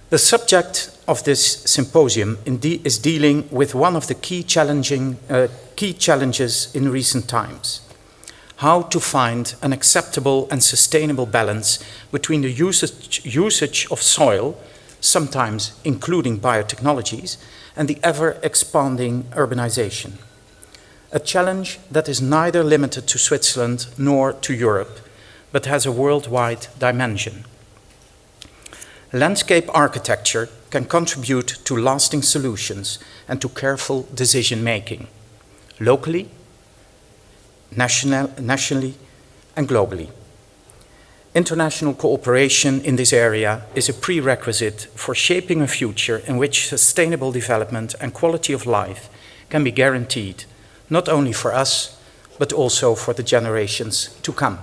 The subject of this symposium is dealing with one of the key challenges in recent times: how to find an acceptable and sustainable balance between the usage of soil, sometimes including biotechnologies, and the ever-expanding urbanization. A challenge that is neither limited to Switzerland nor to Europe, but has a worldwide dimension. Landscape architecture can contribute to lasting solutions and to careful decision-making, locally, nationally, and globally. International cooperation in this area is a prerequisite for shaping a future in which sustainable development and quality of life can be guaranteed, not only for us, but also for the generations to come.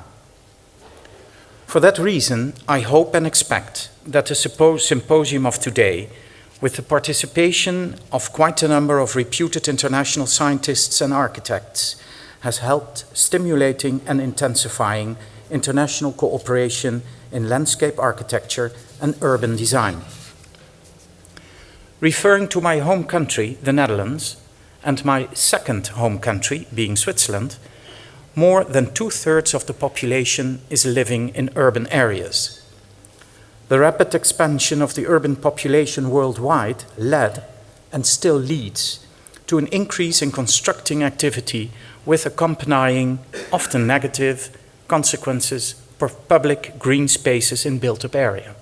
For that reason, I hope and expect that the symposium of today, with the participation of quite a number of reputed international scientists and architects, has helped stimulating and intensifying international cooperation in landscape architecture and urban design. Referring to my home country, the Netherlands, and my second home country, being Switzerland, more than 2/3 of the population is living in urban areas. The rapid expansion of the urban population worldwide led, and still leads, to an increase in constructing activity with accompanying, often negative, consequences for public green spaces in built-up area.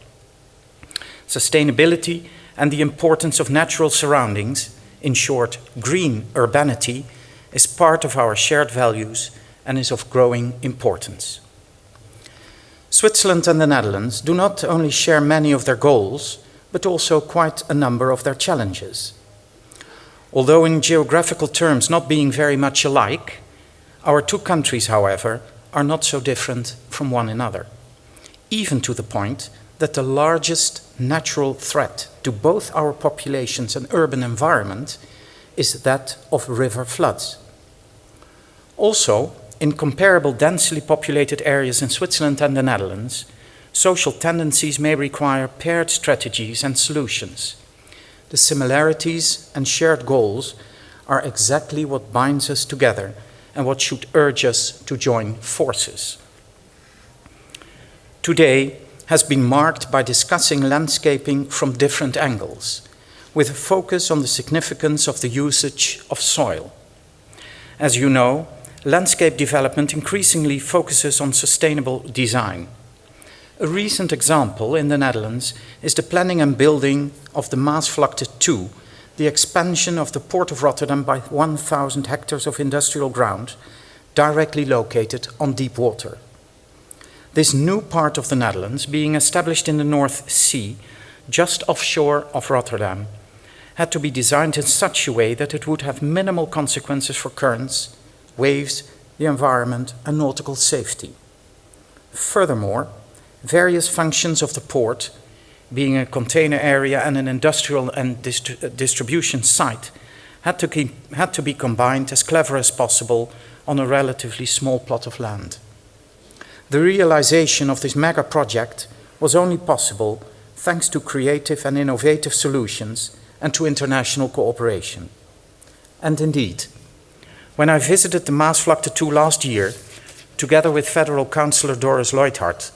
Sustainability and the importance of natural surroundings, in short, green urbanity, is part of our shared values and is of growing importance. Switzerland and the Netherlands do not only share many of their goals, but also quite a number of their challenges. Although in geographical terms not being very much alike, our two countries, however, are not so different from one another, even to the point that the largest natural threat to both our populations and urban environment is that of river floods. Also, in comparable densely populated areas in Switzerland and the Netherlands, social tendencies may require paired strategies and solutions. The similarities and shared goals are exactly what binds us together and what should urge us to join forces. Today has been marked by discussing landscaping from different angles, with a focus on the significance of the usage of soil. As you know, landscape development increasingly focuses on sustainable design. A recent example in the Netherlands is the planning and building of the Maasvlakte 2, the expansion of the Port of Rotterdam by 1,000 hectares of industrial ground, directly located on deep water. This new part of the Netherlands, being established in the North Sea, just offshore of Rotterdam, had to be designed in such a way that it would have minimal consequences for currents, waves, the environment, and nautical safety. Furthermore, various functions of the port, being a container area and an industrial and distribution site, had to be combined as clever as possible on a relatively small plot of land. The realization of this mega project was only possible thanks to creative and innovative solutions and to international cooperation. And indeed, when I visited the Maasvlakte 2 last year, together with Federal Councillor Doris Leuthard,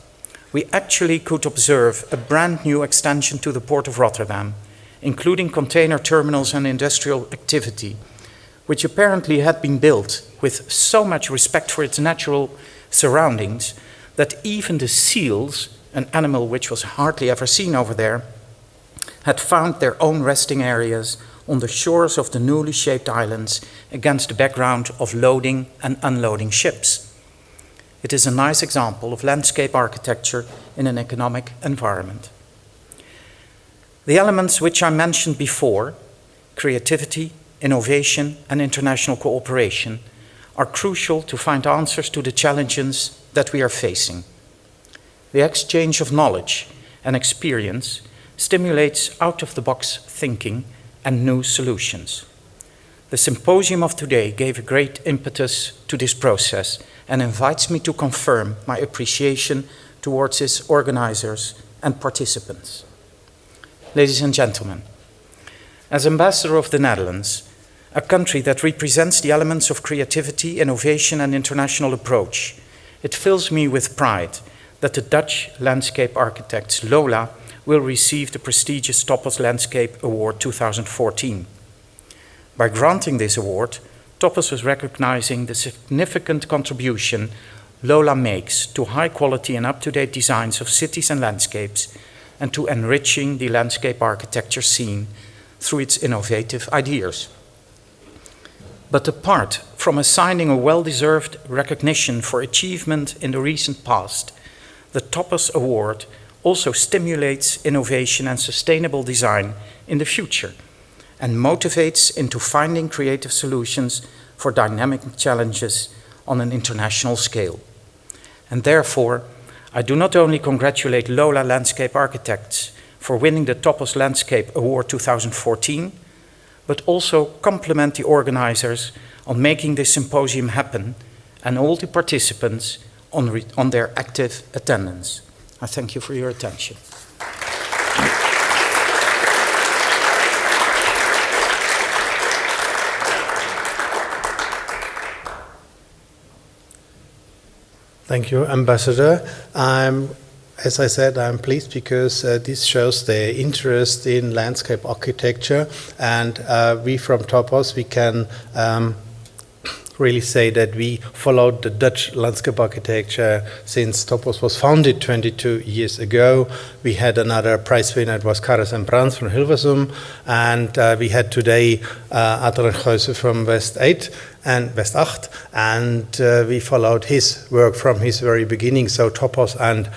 we actually could observe a brand new extension to the Port of Rotterdam, including container terminals and industrial activity, which apparently had been built with so much respect for its natural surroundings that even the seals, an animal which was hardly ever seen over there, had found their own resting areas on the shores of the newly shaped islands against the background of loading and unloading ships. It is a nice example of landscape architecture in an economic environment. The elements which I mentioned before, creativity, innovation, and international cooperation, are crucial to find answers to the challenges that we are facing. The exchange of knowledge and experience stimulates out-of-the-box thinking and new solutions. The symposium of today gave a great impetus to this process and invites me to confirm my appreciation towards its organizers and participants. ladies and gentlemen, as ambassador of the Netherlands, a country that represents the elements of creativity, innovation, and international approach, it fills me with pride that the Dutch landscape architects LOLA will receive the prestigious Topos Landscape Award 2014. By granting this award, Topos is recognizing the significant contribution LOLA makes to high quality and up-to-date designs of cities and landscapes, and to enriching the landscape architecture scene through its innovative ideas. But apart from assigning a well-deserved recognition for achievement in the recent past, the Topos Award also stimulates innovation and sustainable design in the future, and motivates into finding creative solutions for dynamic challenges on an international scale. And therefore, I do not only congratulate LOLA Landscape Architects for winning the Topos Landscape Award 2014, but also compliment the organizers on making this symposium happen and all the participants on their active attendance. I thank you for your attention. Thank you, Ambassador. As I said, I'm pleased because this shows the interest in landscape architecture, and we from Topos, we can really say that we followed the Dutch landscape architecture since Topos was founded 22 years ago. We had another prize winner, it was Karas and Brands from Hilversum, and we had today Schäfer from West 8 and West 8, and we followed his work from his very beginning. So Topos and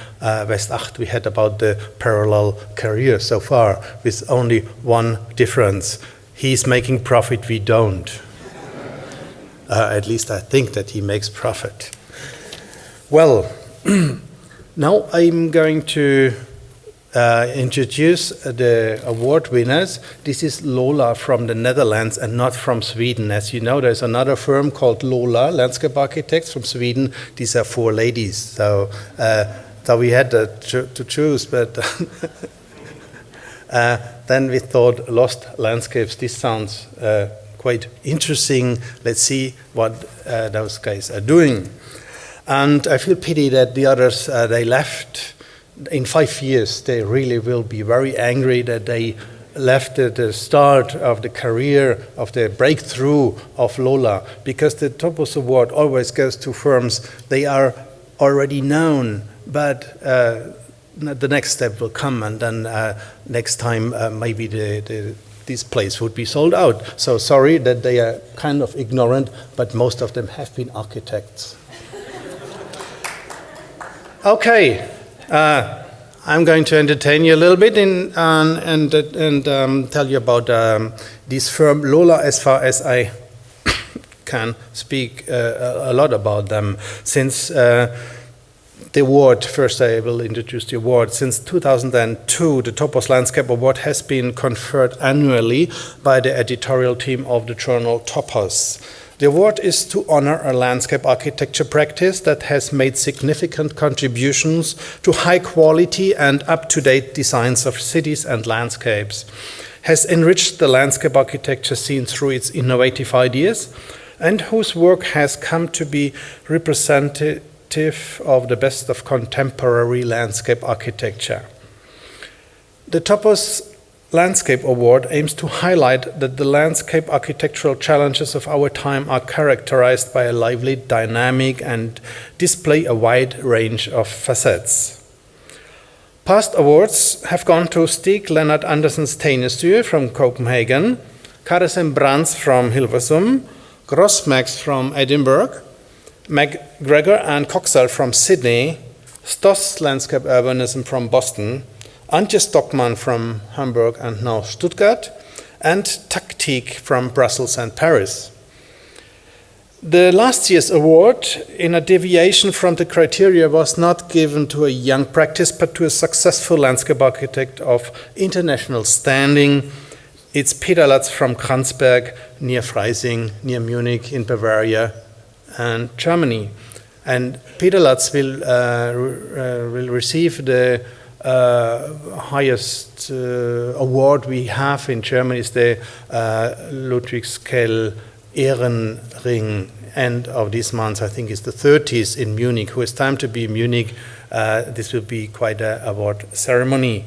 West 8, we had about the parallel career so far, with only one difference. He's making profit, we don't. At least I think that he makes profit. Well, now I'm going to introduce the award winners. This is LOLA from the Netherlands and not from Sweden. As you know, there's another firm called LOLA, Landscape Architects from Sweden. These are 4 ladies. So we had to choose, but then we thought Lost Landscapes, this sounds quite interesting. Let's see what those guys are doing. And I feel pity that the others, they left. In 5 years, they really will be very angry that they left at the start of the career, of the breakthrough of LOLA, because the Topos Award always goes to firms, they are already known, but the next step will come, and then next time maybe this place would be sold out. So sorry that they are kind of ignorant, but most of them have been architects. Okay, I'm going to entertain you a little bit and tell you about this firm LOLA, as far as I can speak a lot about them. Since the award, first I will introduce the award. Since 2002, the Topos Landscape Award has been conferred annually by the editorial team of the journal Topos. The award is to honor a landscape architecture practice that has made significant contributions to high quality and up-to-date designs of cities and landscapes, has enriched the landscape architecture scene through its innovative ideas, and whose work has come to be representative of the best of contemporary landscape architecture. The Topos Landscape Award aims to highlight that the landscape architectural challenges of our time are characterized by a lively dynamic and display a wide range of facets. Past awards have gone to Stig Lennart Andersen Steinestyr from Copenhagen, Karas and Brands from Hilversum, Grossmax from Edinburgh, McGregor and Coxall from Sydney, Stoss Landscape Urbanism from Boston, Antje Stockmann from Hamburg and now Stuttgart, and Taktik from Brussels and Paris. The last year's award, in a deviation from the criteria, was not given to a young practice, but to a successful landscape architect of international standing. It's Peter Latz from Kranzberg, near Freising, near Munich in Bavaria and Germany. And Peter Latz will receive the highest award we have in Germany is the Ludwigskell Ehrenring. End of this month, I think, is the 30th in Munich. Who has time to be in Munich? This will be quite an award ceremony.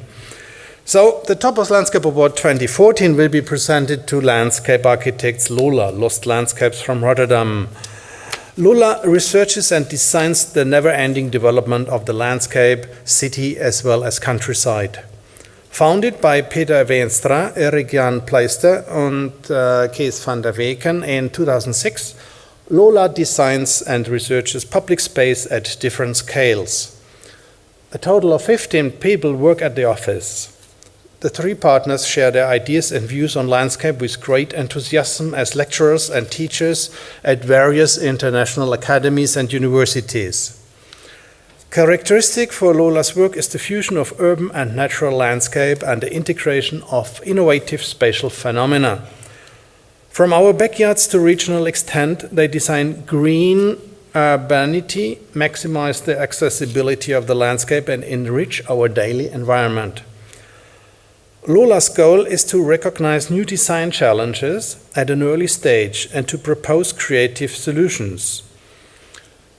So the Topos Landscape Award 2014 will be presented to landscape architects LOLA, Lost Landscapes from Rotterdam. LOLA researches and designs the never-ending development of the landscape, city as well as countryside. Founded by Peter Veenstra, Erik Jan Pleister and Kees van der Weken in 2006, LOLA designs and researches public space at different scales. A total of 15 people work at the office. The three partners share their ideas and views on landscape with great enthusiasm as lecturers and teachers at various international academies and universities. Characteristic for LOLA's work is the fusion of urban and natural landscape and the integration of innovative spatial phenomena. From our backyards to regional extent, they design green urbanity, maximize the accessibility of the landscape, and enrich our daily environment. LOLA's goal is to recognize new design challenges at an early stage and to propose creative solutions.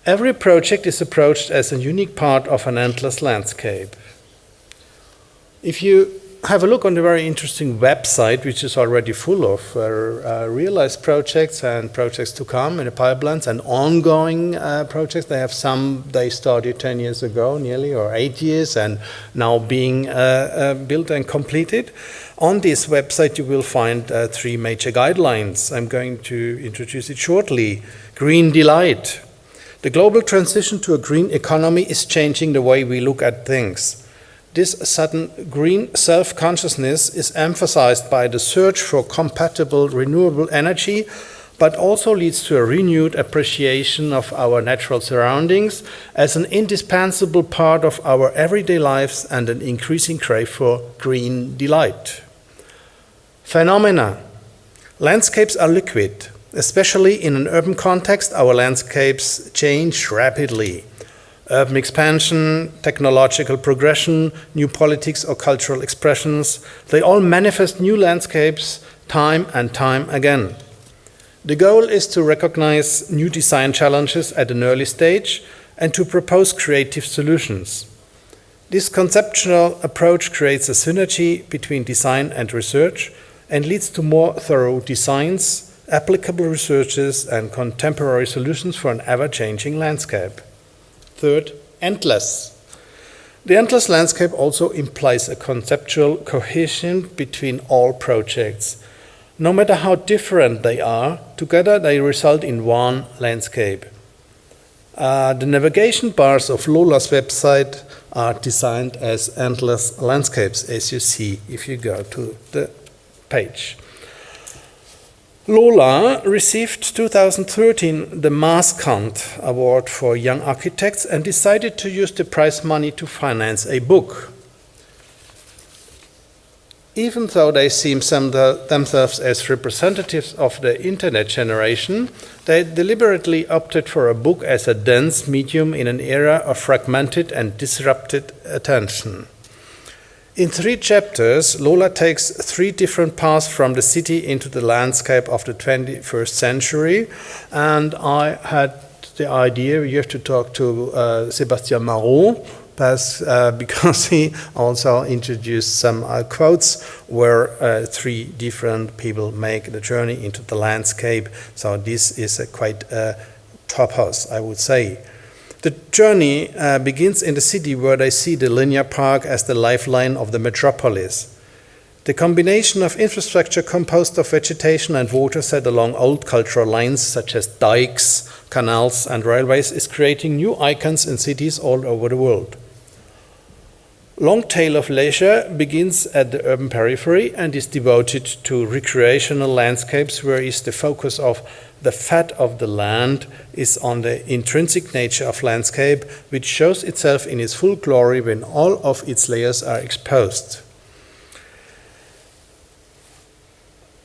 Every project is approached as a unique part of an endless landscape. If you have a look on the very interesting website, which is already full of realized projects and projects to come in the pipelines and ongoing projects. They have some they started 10 years ago nearly, or 8 years, and now being built and completed. On this website you will find 3 major guidelines. I'm going to introduce it shortly. Green delight. The global transition to a green economy is changing the way we look at things. This sudden green self-consciousness is emphasized by the search for compatible renewable energy, but also leads to a renewed appreciation of our natural surroundings as an indispensable part of our everyday lives and an increasing crave for green delight. Phenomena. Landscapes are liquid. Especially in an urban context, our landscapes change rapidly. Urban expansion, technological progression, new politics or cultural expressions, they all manifest new landscapes time and time again. The goal is to recognize new design challenges at an early stage and to propose creative solutions. This conceptual approach creates a synergy between design and research and leads to more thorough designs, applicable researches, and contemporary solutions for an ever-changing landscape. Third, endless. The endless landscape also implies a conceptual cohesion between all projects. No matter how different they are, together they result in one landscape. The navigation bars of LOLA's website are designed as endless landscapes, as you see if you go to the page. LOLA received 2013 the Maaskant Award for Young Architects and decided to use the prize money to finance a book. Even though they see themselves as representatives of the internet generation, they deliberately opted for a book as a dense medium in an era of fragmented and disrupted attention. In 3 chapters, LOLA takes 3 different paths from the city into the landscape of the 21st century, and I had the idea you have to talk to Sébastien Marot, because he also introduced some quotes where 3 different people make the journey into the landscape. So this is quite a topos, I would say. The journey begins in the city where they see the linear park as the lifeline of the metropolis. The combination of infrastructure composed of vegetation and water set along old cultural lines such as dikes, canals and railways is creating new icons in cities all over the world. Long Tail of Leisure begins at the urban periphery and is devoted to recreational landscapes, whereas the focus of the fat of the land is on the intrinsic nature of landscape, which shows itself in its full glory when all of its layers are exposed.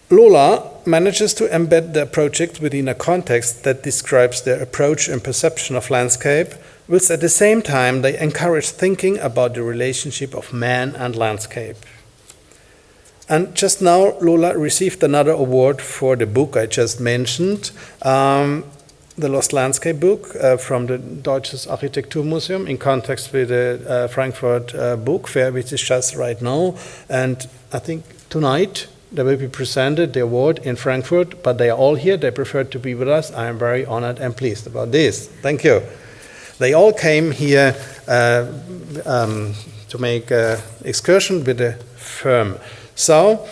LOLA manages to embed their project within a context that describes their approach and perception of landscape, whilst at the same time they encourage thinking about the relationship of man and landscape. And just now, LOLA received another award for the book I just mentioned, the Lost Landscape book from the Deutsches Architekturmuseum in context with the Frankfurt Book Fair, which is just right now. And I think tonight they will be presented the award in Frankfurt, but they are all here. They preferred to be with us. I am very honored and pleased about this. Thank you. They all came here to make an excursion with the firm. So,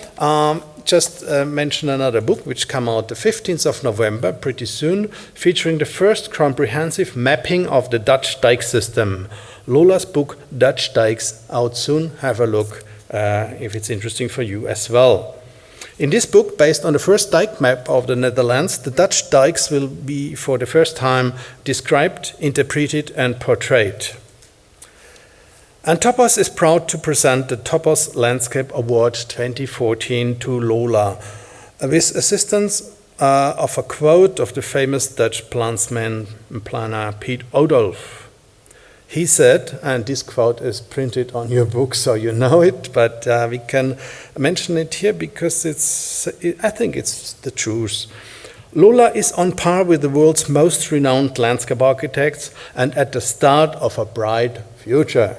just mention another book which come out the 15th of November, pretty soon, featuring the first comprehensive mapping of the Dutch dike system. LOLA's book, Dutch Dikes, out soon. Have a look if it's interesting for you as well. In this book, based on the first dike map of the Netherlands, the Dutch dikes will be for the first time described, interpreted, and portrayed. And Topos is proud to present the Topos Landscape Award 2014 to LOLA, with assistance of a quote of the famous Dutch plantsman and planner Piet Oudolf. He said, and this quote is printed on your book so you know it, but we can mention it here because I think it's the truth. LOLA is on par with the world's most renowned landscape architects and at the start of a bright future.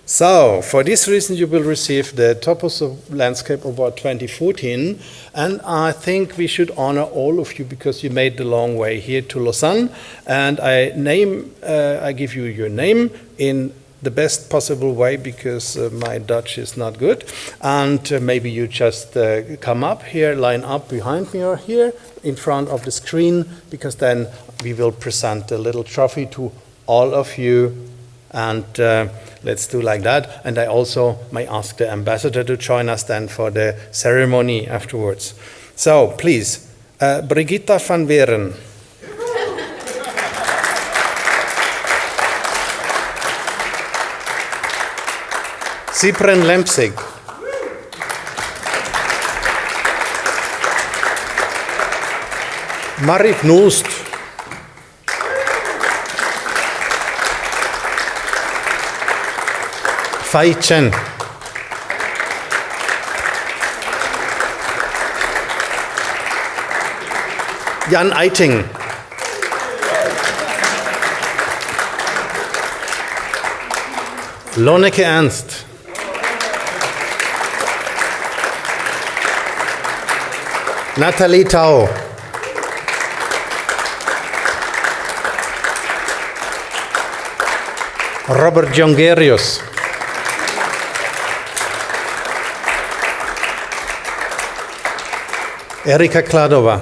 So, for this reason, you will receive the Topos Landscape Award 2014, and I think we should honor all of you because you made the long way here to Lausanne, and I give you your name in the best possible way because my Dutch is not good, and maybe you just come up here, line up behind me or here in front of the screen, because then we will present a little trophy to all of you, and let's do like that. And I also may ask the ambassador to join us then for the ceremony afterwards. So please, Brigitta van Weeren. Cypren Lempsig. Marit Noost. Fai Chen. Jan Eiting. Lonneke Ernst. Nathalie Tau. Robert Jongerius. Erika Kladova.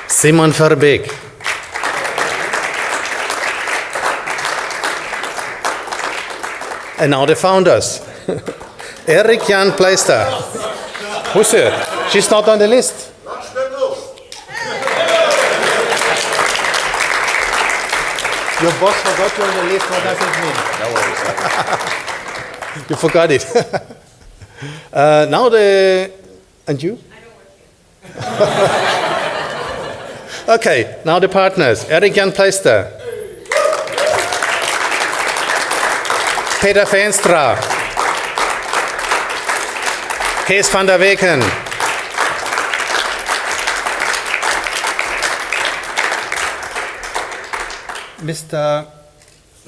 Simon Verbeek. And now the founders. Erik Jan Pleister. Who's her? She's not on the list. Your boss forgot you on the list. What does it mean? No worries. You forgot it. Now the... And you? I don't work here. Okay, now the partners. Erik Jan Pleister. Peter Veenstra. Kees van der Weken. Mr.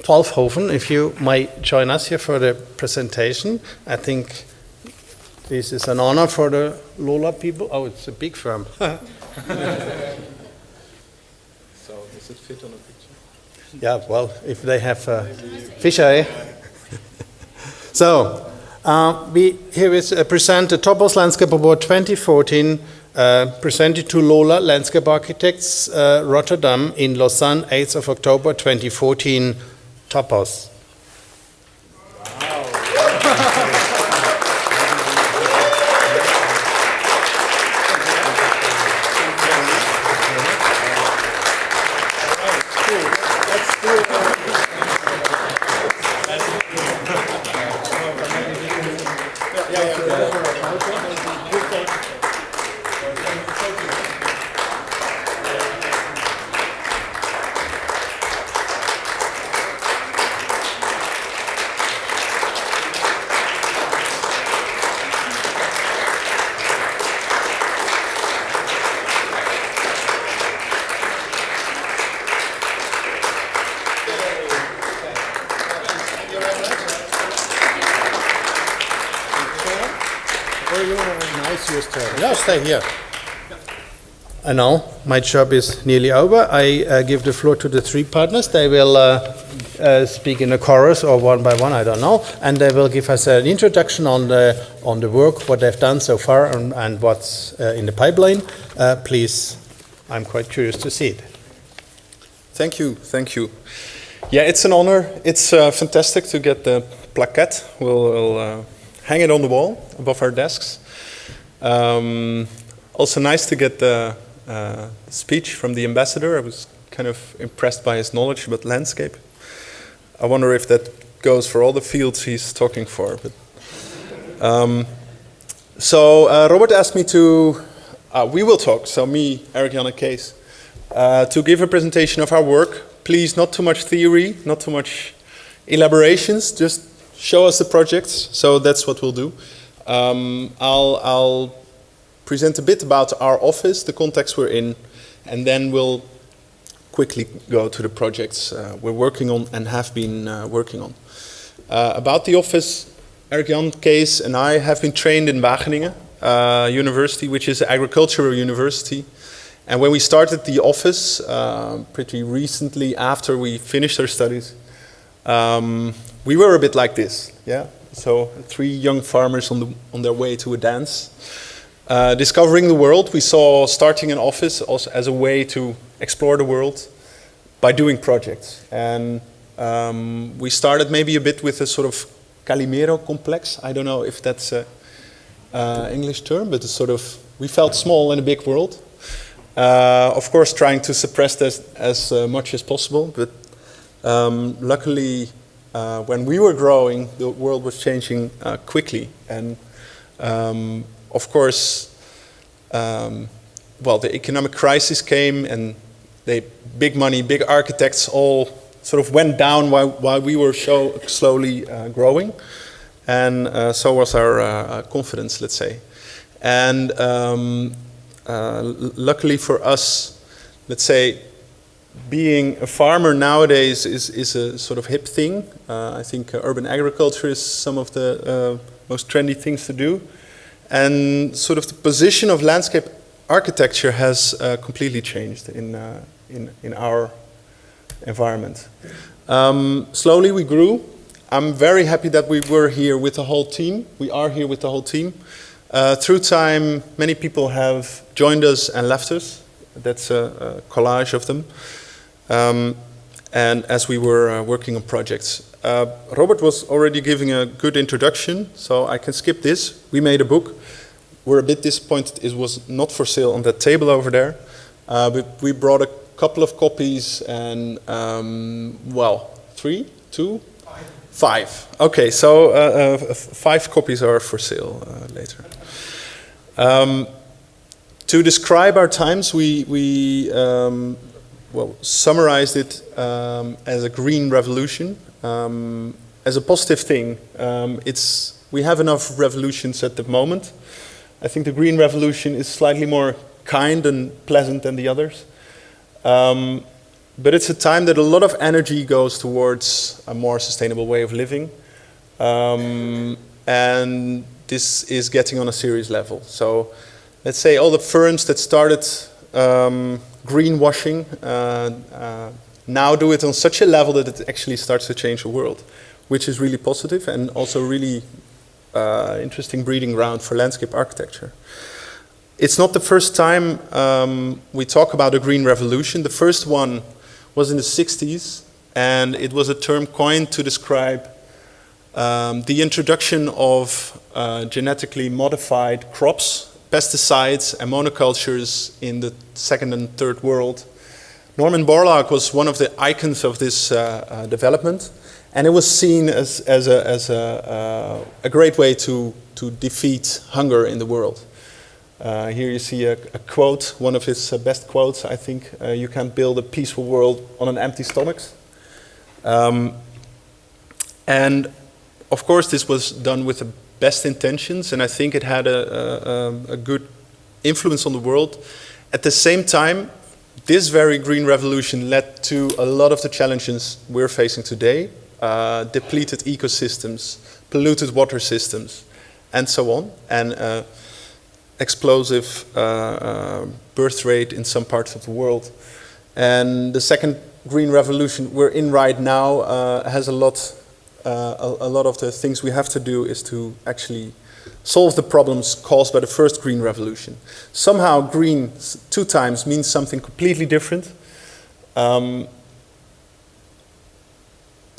Twaalfhoven, if you might join us here for the presentation. I think this is an honor for the LOLA people. Oh, it's a big firm. So, does it fit on a picture? Yeah, well, if they have Fischer, eh? So, we here is present the Topos Landscape Award 2014, presented to LOLA Landscape Architects, Rotterdam in Lausanne, 8th of October 2014, Topos. No, stay here. I know, my job is nearly over. I give the floor to the three partners. They will speak in a chorus or one by one, I don't know. And they will give us an introduction on the work, what they've done so far and what's in the pipeline. Please, I'm quite curious to see it. Thank you, thank you. Yeah, it's an honor. It's fantastic to get the plaquette. We'll hang it on the wall above our desks. Also nice to get the speech from the ambassador. I was kind of impressed by his knowledge about landscape. I wonder if that goes for all the fields he's talking for. But, Robert asked me to, we will talk, so me, Eric Jan and Kees, to give a presentation of our work. Please, not too much theory, not too much elaborations, just show us the projects. So that's what we'll do. I'll present a bit about our office, the context we're in, and then we'll quickly go to the projects we're working on and have been working on. About the office, Eric Jan, Kees, and I have been trained in Wageningen University, which is an agricultural university. And when we started the office, pretty recently after we finished our studies, we were a bit like this, yeah. So 3 young farmers on their way to a dance. Discovering the world, we saw starting an office also as a way to explore the world by doing projects. And we started maybe a bit with a sort of Calimero complex. I don't know if that's an English term, but it's sort of, we felt small in a big world. Of course, trying to suppress this as much as possible, but luckily, when we were growing, the world was changing quickly. And of course, well, the economic crisis came and big money, big architects all sort of went down while we were slowly growing. And so was our confidence, let's say. And luckily for us, let's say, being a farmer nowadays is a sort of hip thing. I think urban agriculture is some of the most trendy things to do. And sort of the position of landscape architecture has completely changed in our environment. Slowly we grew. I'm very happy that we were here with the whole team. We are here with the whole team. Through time, many people have joined us and left us. That's a collage of them. And as we were working on projects. Robert was already giving a good introduction, so I can skip this. We made a book. We're a bit disappointed it was not for sale on that table over there. But we brought a couple of copies and, well, 3, 2? 5. Okay, so 5 copies are for sale later. To describe our times, we well, summarized it as a green revolution, as a positive thing. We have enough revolutions at the moment. I think the green revolution is slightly more kind and pleasant than the others. But it's a time that a lot of energy goes towards a more sustainable way of living. And this is getting on a serious level. So let's say all the firms that started greenwashing now do it on such a level that it actually starts to change the world, which is really positive and also really interesting breeding ground for landscape architecture. It's not the first time we talk about a green revolution. The first one was in the 60s, and it was a term coined to describe the introduction of genetically modified crops, pesticides and monocultures in the second and third world. Norman Borlaug was one of the icons of this development, and it was seen as a great way to defeat hunger in the world. Here you see a quote, one of his best quotes, I think. You can't build a peaceful world on an empty stomach. And of course this was done with the best intentions, and I think it had a good influence on the world. At the same time, this very green revolution led to a lot of the challenges we're facing today. Depleted ecosystems, polluted water systems, and so on. And explosive birth rate in some parts of the world. And the second green revolution we're in right now has a lot of the things we have to do is to actually solve the problems caused by the first green revolution. Somehow green 2 times means something completely different. But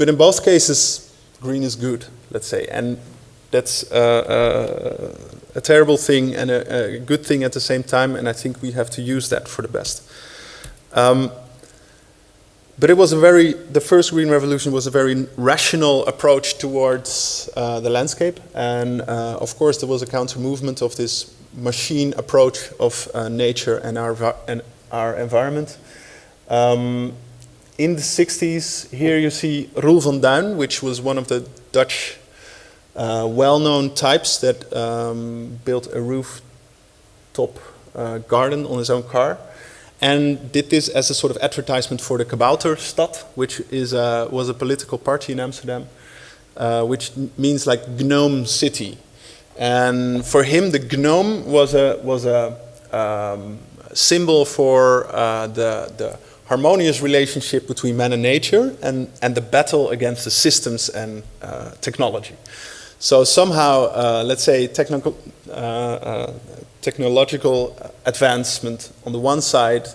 in both cases, green is good, let's say. And that's a terrible thing and a good thing at the same time, and I think we have to use that for the best. But it was the first green revolution was a very rational approach towards the landscape, and of course there was a counter movement of this machine approach of nature and our environment. In the 60s, here you see Roel van Duin, which was one of the Dutch well-known types that built a rooftop garden on his own car, and did this as a sort of advertisement for the Kabouterstad, which was a political party in Amsterdam, which means like gnome city. And for him, the gnome was a symbol for the harmonious relationship between man and nature, and the battle against the systems and technology. So somehow, let's say, technological advancement on the one side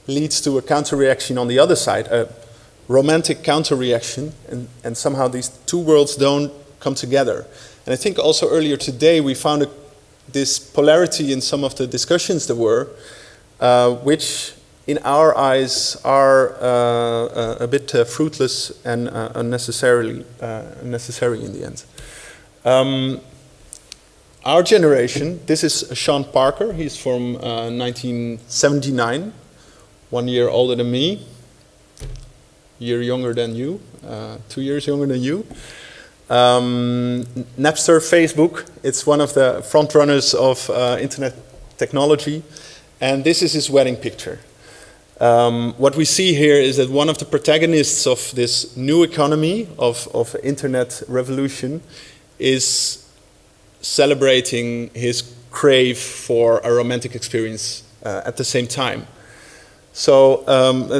leads to a counter-reaction on the other side, a romantic counter-reaction, and somehow these 2 worlds don't come together. And I think also earlier today we found this polarity in some of the discussions there were, which in our eyes are a bit fruitless and unnecessary in the end. Our generation, this is Sean Parker, he's from 1979, 1 year older than me, year younger than you, 2 years younger than you. Napster, Facebook, it's one of the front runners of internet technology, and this is his wedding picture. What we see here is that one of the protagonists of this new economy of internet revolution is celebrating his crave for a romantic experience at the same time. So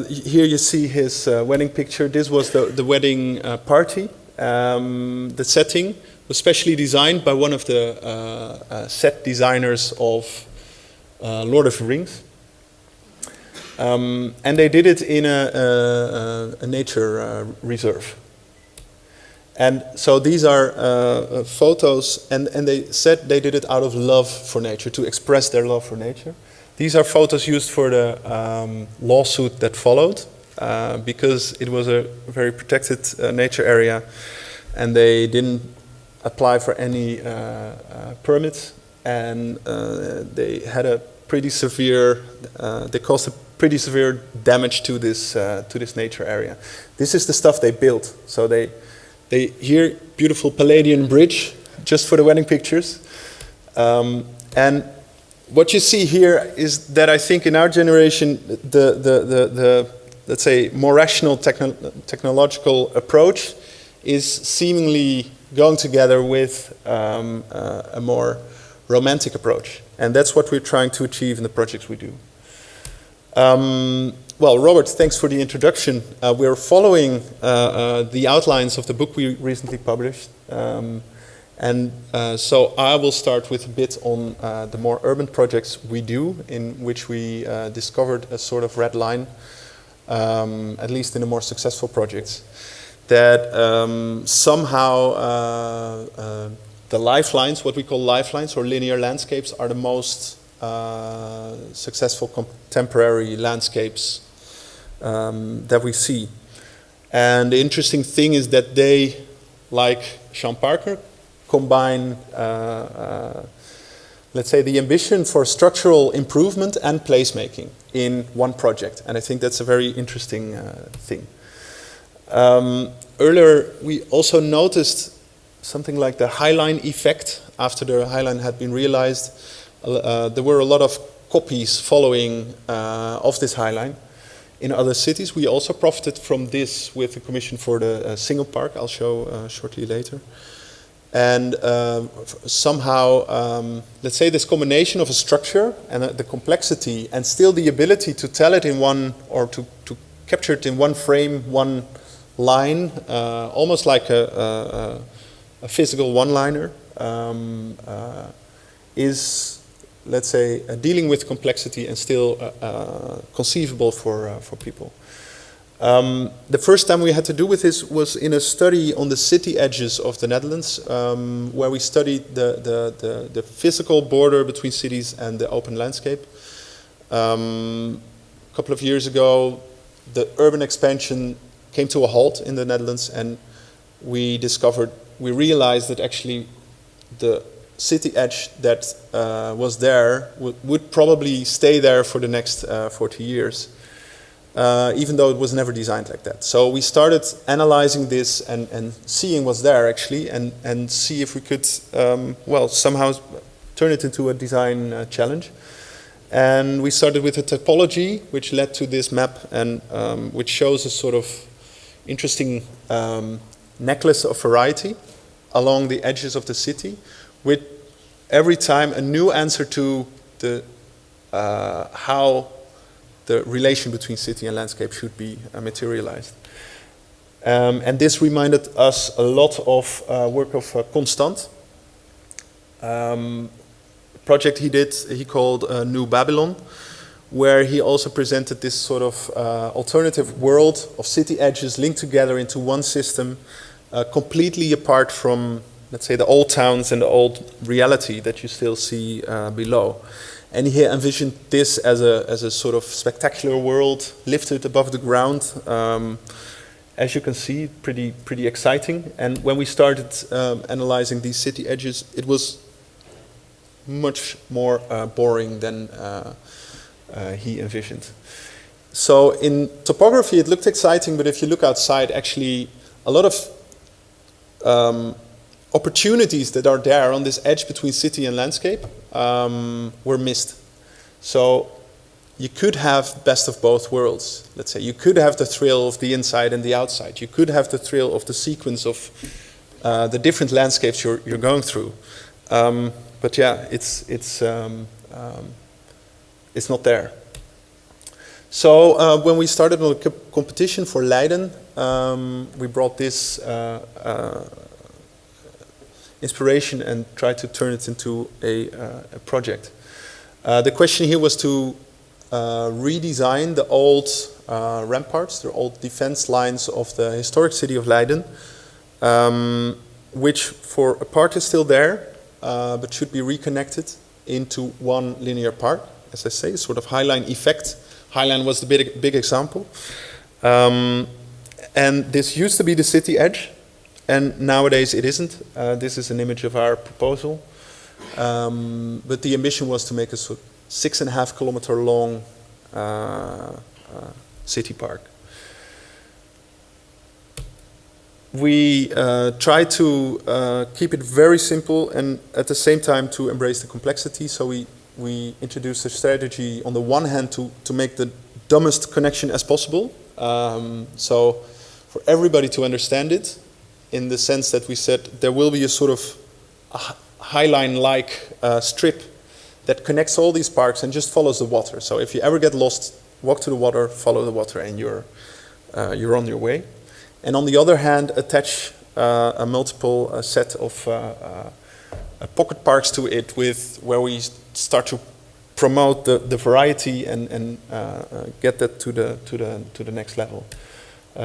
here you see his wedding picture. This was the wedding party. The setting was specially designed by one of the set designers of Lord of the Rings. And they did it in a nature reserve. And so these are photos, and they said they did it out of love for nature, to express their love for nature. These are photos used for the lawsuit that followed, because it was a very protected nature area, and they didn't apply for any permits, and they had a pretty severe, they caused a pretty severe damage to this nature area. This is the stuff they built. So they here, beautiful Palladian bridge, just for the wedding pictures. And what you see here is that I think in our generation, the let's say, more rational technological approach is seemingly going together with a more romantic approach. And that's what we're trying to achieve in the projects we do. Well, Robert, thanks for the introduction. We're following the outlines of the book we recently published. So I will start with a bit on the more urban projects we do, in which we discovered a sort of red line, at least in the more successful projects, that somehow the lifelines, what we call lifelines or linear landscapes, are the most successful contemporary landscapes that we see. And the interesting thing is that they, like Sean Parker, combine let's say, the ambition for structural improvement and placemaking in one project. And I think that's a very interesting thing. Earlier, we also noticed something like the Highline effect. After the Highline had been realized, there were a lot of copies following of this Highline in other cities. We also profited from this with the commission for the single park, I'll show shortly later. And somehow, let's say this combination of a structure and the complexity and still the ability to tell it in one, or to capture it in one frame, one line, almost like a physical one-liner, is, let's say, dealing with complexity and still conceivable for people. The first time we had to do with this was in a study on the city edges of the Netherlands, where we studied the physical border between cities and the open landscape. A couple of years ago, the urban expansion came to a halt in the Netherlands, and we realized that actually the city edge that was there would probably stay there for the next 40 years. Even though it was never designed like that. So we started analyzing this and seeing what's there actually, and see if we could, somehow turn it into a design challenge. And we started with a topology, which led to this map, and which shows a sort of interesting necklace of variety along the edges of the city, with every time a new answer to the how the relation between city and landscape should be materialized. And this reminded us a lot of work of Constant. Project he called New Babylon, where he also presented this sort of alternative world of city edges linked together into one system, completely apart from, let's say, the old towns and the old reality that you still see below. And he envisioned this as a sort of spectacular world lifted above the ground. As you can see, pretty exciting. And when we started analyzing these city edges, it was much more boring than he envisioned. So in topography, it looked exciting, but if you look outside, actually a lot of opportunities that are there on this edge between city and landscape were missed. So you could have best of both worlds. Let's say you could have the thrill of the inside and the outside. You could have the thrill of the sequence of the different landscapes you're going through. But yeah, it's not there. So when we started on a competition for Leiden, we brought this inspiration and try to turn it into a project. The question here was to redesign the old ramparts, the old defense lines of the historic city of Leiden, which for a part is still there, but should be reconnected into one linear park, as I say, sort of Highline effect. Highline was the big example. And this used to be the city edge, and nowadays it isn't. This is an image of our proposal. But the ambition was to make a sort of 6.5 kilometer long city park. We try to keep it very simple and at the same time to embrace the complexity. So we introduced a strategy on the one hand to make the dumbest connection as possible. So for everybody to understand it, in the sense that we said there will be a sort of Highline-like strip that connects all these parks and just follows the water. So if you ever get lost, walk to the water, follow the water, and you're on your way. And on the other hand, attach a multiple set of pocket parks to it, where we start to promote the variety and get that to the next level.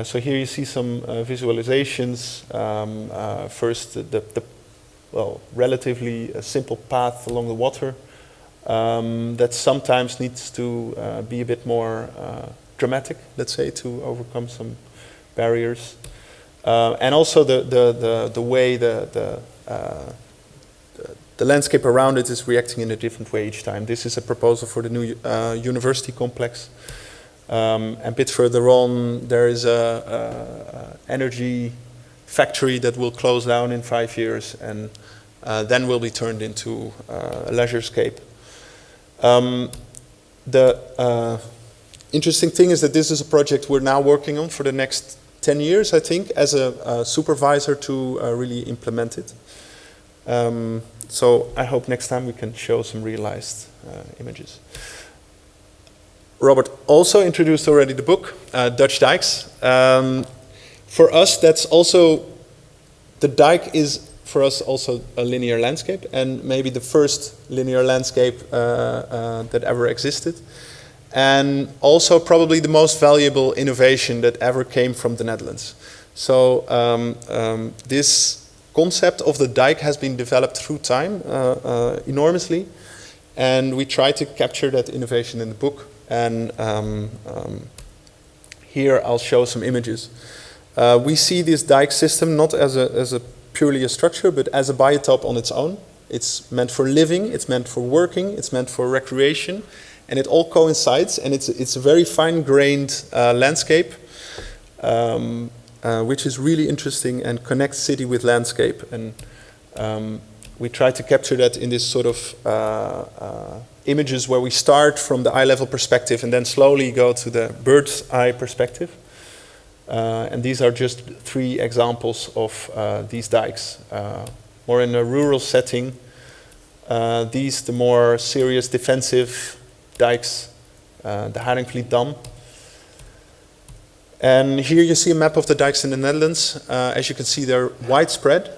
So here you see some visualizations. First, the relatively simple path along the water that sometimes needs to be a bit more dramatic, let's say, to overcome some barriers, and also the way the the landscape around it is reacting in a different way each time. This is a proposal for the new university complex. A bit further on, there is a energy factory that will close down in 5 years and then will be turned into a leisurescape. The interesting thing is that this is a project we're now working on for the next 10 years, I think, as a supervisor to really implement it. So I hope next time we can show some realized images. Robert also introduced already the book, Dutch Dikes. For us, that's also, the dike is for us also a linear landscape, and maybe the first linear landscape that ever existed. And also probably the most valuable innovation that ever came from the Netherlands. So this concept of the dike has been developed through time enormously, and we try to capture that innovation in the book. And here I'll show some images. We see this dike system not as a purely a structure, but as a biotope on its own. It's meant for living, it's meant for working, it's meant for recreation, and it all coincides, and it's a very fine-grained landscape, which is really interesting and connects city with landscape. And we try to capture that in this sort of images where we start from the eye-level perspective and then slowly go to the bird's eye perspective. And these are just 3 examples of these dikes. More in a rural setting, these the more serious defensive dikes, the Haringvlietdam. And here you see a map of the dikes in the Netherlands. As you can see, they're widespread.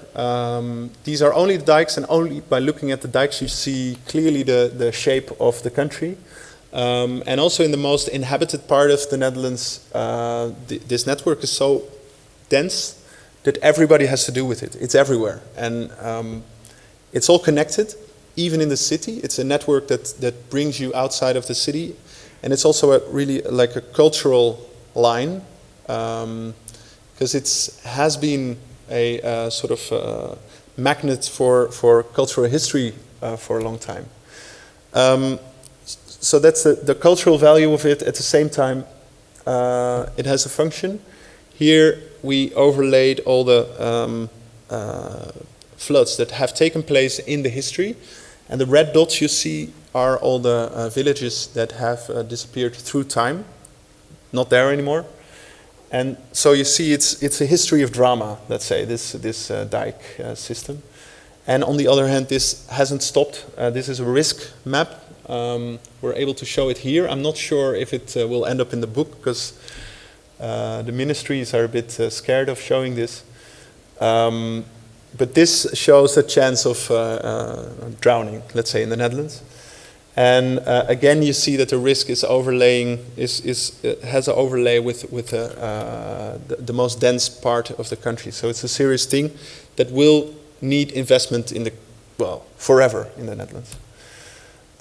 These are only the dikes, and only by looking at the dikes you see clearly the shape of the country. And also in the most inhabited part of the Netherlands, this network is so dense that everybody has to do with it. It's everywhere. And it's all connected, even in the city. It's a network that brings you outside of the city. And it's also really like a cultural line, because it has been a sort of magnet for cultural history for a long time. So that's the cultural value of it. At the same time, it has a function. Here we overlaid all the floods that have taken place in the history. And the red dots you see are all the villages that have disappeared through time, not there anymore. And so you see it's a history of drama, let's say, this dike system. And on the other hand, this hasn't stopped. This is a risk map. We're able to show it here. I'm not sure if it will end up in the book, because the ministries are a bit scared of showing this. But this shows a chance of drowning, let's say, in the Netherlands. And again, you see that the risk is overlaying has an overlay with the most dense part of the country. So it's a serious thing that will need investment in forever in the Netherlands.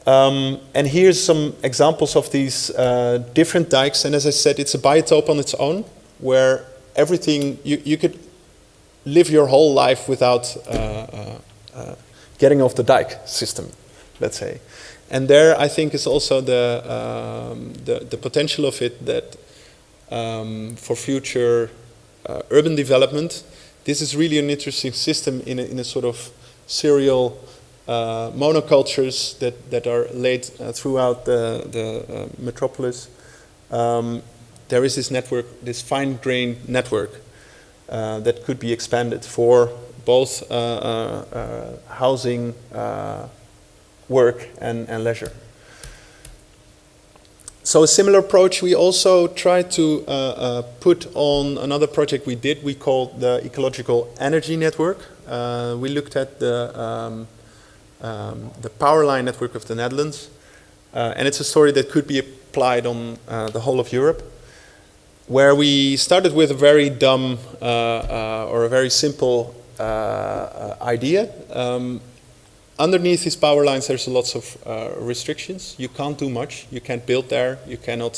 And here's some examples of these different dikes. And as I said, it's a biotope on its own, where everything you could live your whole life without getting off the dike system, let's say. And there, I think, is also the potential of it that for future urban development, this is really an interesting system in a sort of serial monocultures that are laid throughout the metropolis. There is this network, this fine-grained network that could be expanded for both housing, work and leisure. So a similar approach we also tried to put on another project we called the Ecological Energy Network. We looked at the power line network of the Netherlands, and it's a story that could be applied on the whole of Europe, where we started with a very dumb or a very simple idea. Underneath these power lines, there's lots of restrictions. You can't do much. You can't build there. You cannot,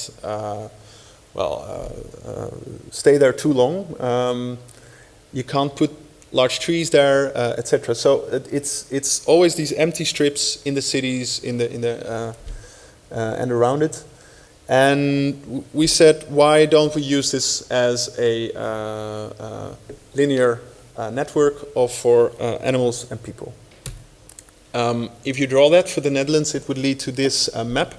stay there too long. You can't put large trees there, etc. So it's always these empty strips in the cities, and around it. And we said, why don't we use this as a linear network for animals and people? If you draw that for the Netherlands, it would lead to this map.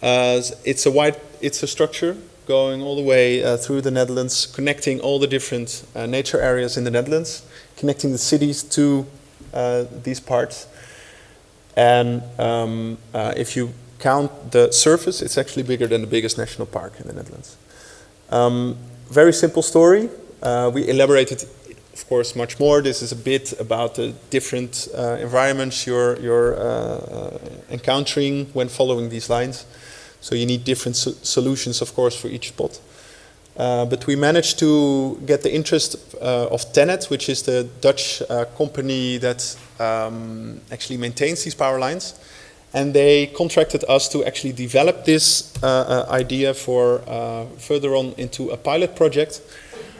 It's a structure going all the way through the Netherlands, connecting all the different nature areas in the Netherlands, connecting the cities to these parts. And if you count the surface, it's actually bigger than the biggest national park in the Netherlands. Very simple story. We elaborated, of course, much more. This is a bit about the different environments you're encountering when following these lines. So you need different solutions, of course, for each spot. But we managed to get the interest of Tenet, which is the Dutch company that actually maintains these power lines. And they contracted us to actually develop this idea for further on into a pilot project,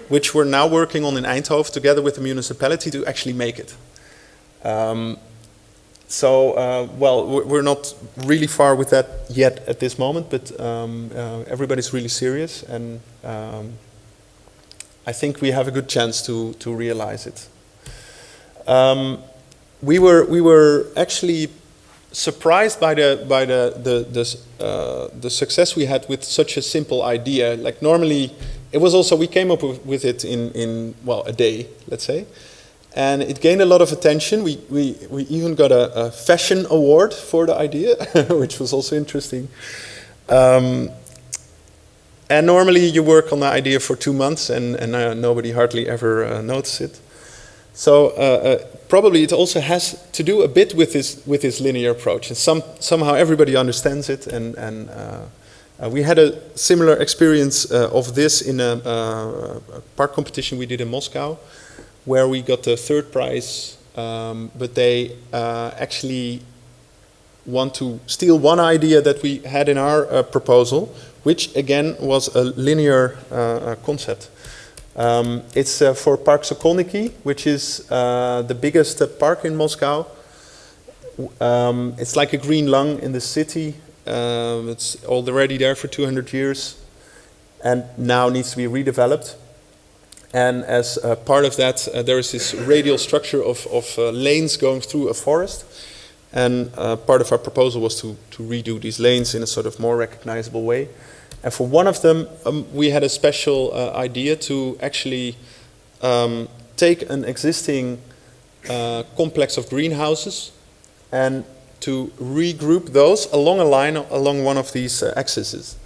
which we're now working on in Eindhoven together with the municipality to actually make it. Well, we're not really far with that yet at this moment, but everybody's really serious, and I think we have a good chance to realize it. We were actually surprised by the success we had with such a simple idea. Like normally, it was also, we came up with it in well, a day, let's say. And it gained a lot of attention. We even got a fashion award for the idea, which was also interesting. And normally you work on the idea for 2 months, and nobody hardly ever notices it. So probably it also has to do a bit with this linear approach, and somehow everybody understands it. And we had a similar experience of this in a park competition we did in Moscow, where we got the 3rd prize, but they actually want to steal one idea that we had in our proposal, which again was a linear concept. It's for Park Sokolniki, which is the biggest park in Moscow. It's like a green lung in the city. It's already there for 200 years and now needs to be redeveloped. And as part of that, there is this radial structure of lanes going through a forest. And part of our proposal was to redo these lanes in a sort of more recognizable way. And for one of them, we had a special idea to actually take an existing complex of greenhouses and to regroup those along a line, along one of these axes,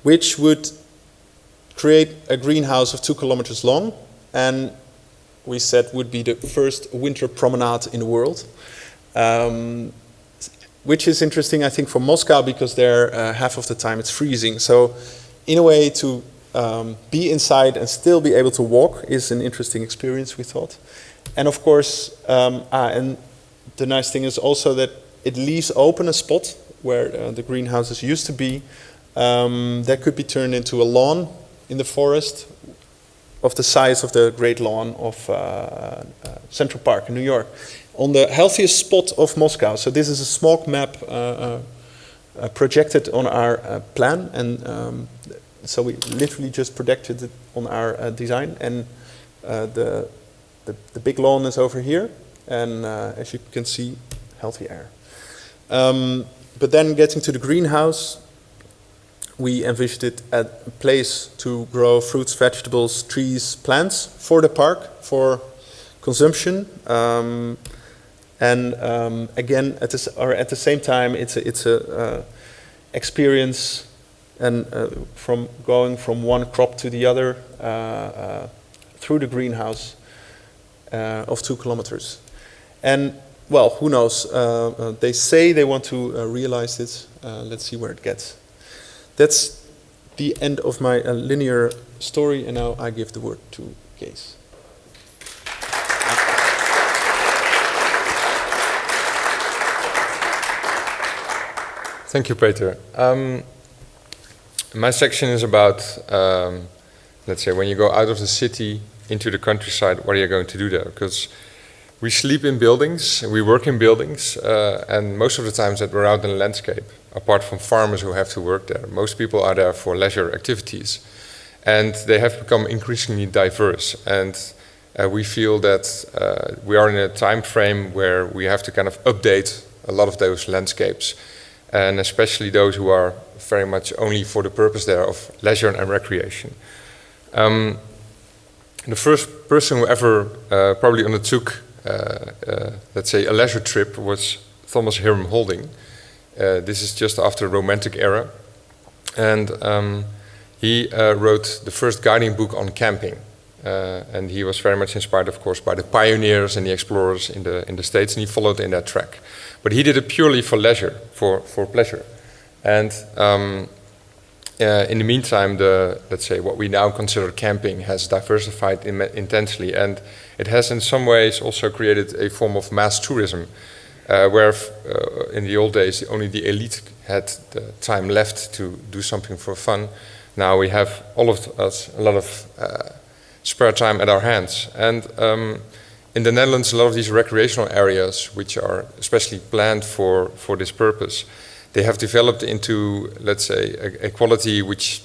which would create a greenhouse of 2 kilometers long, and we said would be the first winter promenade in the world. Which is interesting, I think, for Moscow, because there half of the time it's freezing. So in a way, to be inside and still be able to walk is an interesting experience, we thought. And of course, and the nice thing is also that it leaves open a spot where the greenhouses used to be that could be turned into a lawn in the forest of the size of the Great Lawn of Central Park in New York, on the healthiest spot of Moscow. So this is a smog map projected on our plan, and so we literally just projected it on our design. And the big lawn is over here, and as you can see, healthy air. But then getting to the greenhouse, we envisioned it as a place to grow fruits, vegetables, trees, plants for the park, for consumption. And again, at the same time, it's a experience, and from going from one crop to the other through the greenhouse of 2 kilometers. And well, who knows? They say they want to realize this. Let's see where it gets. That's the end of my linear story, and now I give the word to Kees. Thank you, Peter. My section is about, let's say, when you go out of the city into the countryside, what are you going to do there? Because we sleep in buildings, we work in buildings, and most of the times that we're out in the landscape, apart from farmers who have to work there, most people are there for leisure activities. And they have become increasingly diverse. And we feel that we are in a time frame where we have to kind of update a lot of those landscapes, and especially those who are very much only for the purpose there of leisure and recreation. The first person who ever probably undertook, let's say, a leisure trip was Thomas Hiram Holding. This is just after the Romantic era. And he wrote the first guiding book on camping. And he was very much inspired, of course, by the pioneers and the explorers in the States, and he followed in that track. But he did it purely for leisure, for pleasure. And in the meantime, let's say, what we now consider camping has diversified intensely, and it has in some ways also created a form of mass tourism, where in the old days only the elite had the time left to do something for fun. Now we have, all of us, a lot of spare time at our hands. And in the Netherlands, a lot of these recreational areas, which are especially planned for this purpose, they have developed into, let's say, a quality which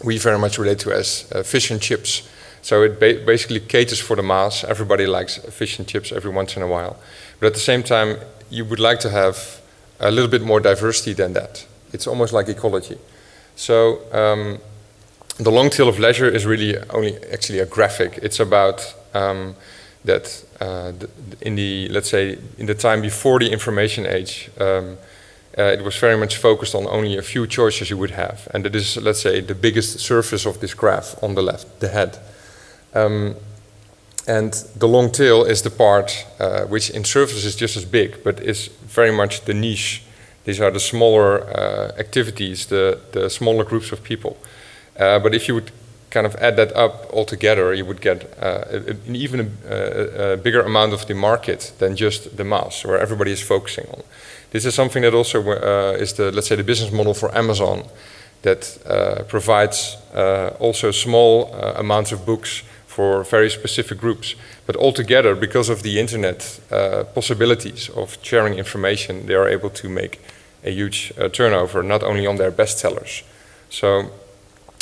we very much relate to as fish and chips. So it basically caters for the mass. Everybody likes fish and chips every once in a while. But at the same time, you would like to have a little bit more diversity than that. It's almost like ecology. So the long tail of leisure is really only actually a graphic. It's about that in the, let's say, in the time before the information age, it was very much focused on only a few choices you would have. And it is, let's say, the biggest surface of this graph on the left, the head. And the long tail is the part which in surface is just as big, but is very much the niche. These are the smaller activities, the smaller groups of people. But if you would kind of add that up all together, you would get an even a bigger amount of the market than just the mass, where everybody is focusing on. This is something that also is the, let's say, the business model for Amazon, that provides also small amounts of books for very specific groups. But altogether, because of the internet possibilities of sharing information, they are able to make a huge turnover, not only on their bestsellers. So,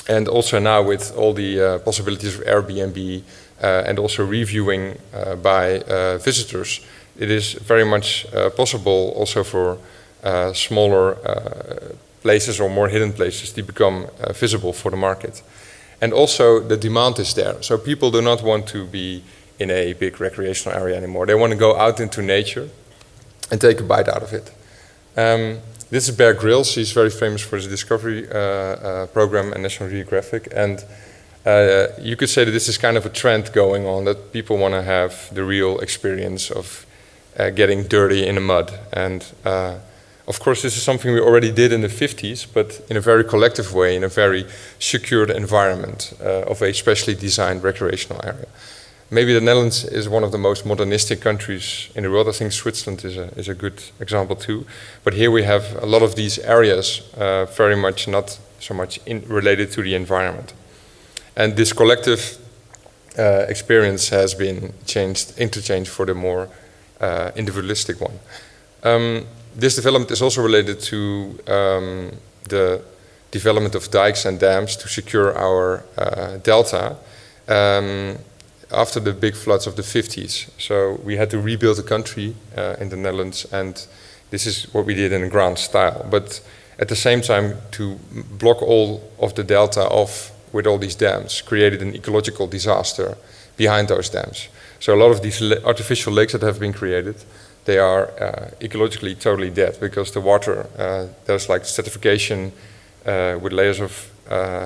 and also now with all the possibilities of Airbnb and also reviewing by visitors, it is very much possible also for smaller places or more hidden places to become visible for the market. And also the demand is there. So people do not want to be in a big recreational area anymore. They want to go out into nature and take a bite out of it. This is Bear Grylls. He's very famous for his Discovery program and National Geographic. And you could say that this is kind of a trend going on, that people want to have the real experience of getting dirty in the mud. And of course, this is something we already did in the 50s, but in a very collective way, in a very secured environment of a specially designed recreational area. Maybe the Netherlands is one of the most modernistic countries in the world. I think Switzerland is a good example too. But here we have a lot of these areas very much not so much related to the environment. And this collective experience has been interchanged for the more individualistic one. This development is also related to the development of dikes and dams to secure our delta after the big floods of the 50s. So we had to rebuild the country in the Netherlands, and this is what we did in a grand style. But at the same time, to block all of the delta off with all these dams created an ecological disaster behind those dams. So a lot of these artificial lakes that have been created, they are ecologically totally dead, because the water, there's like stratification with layers of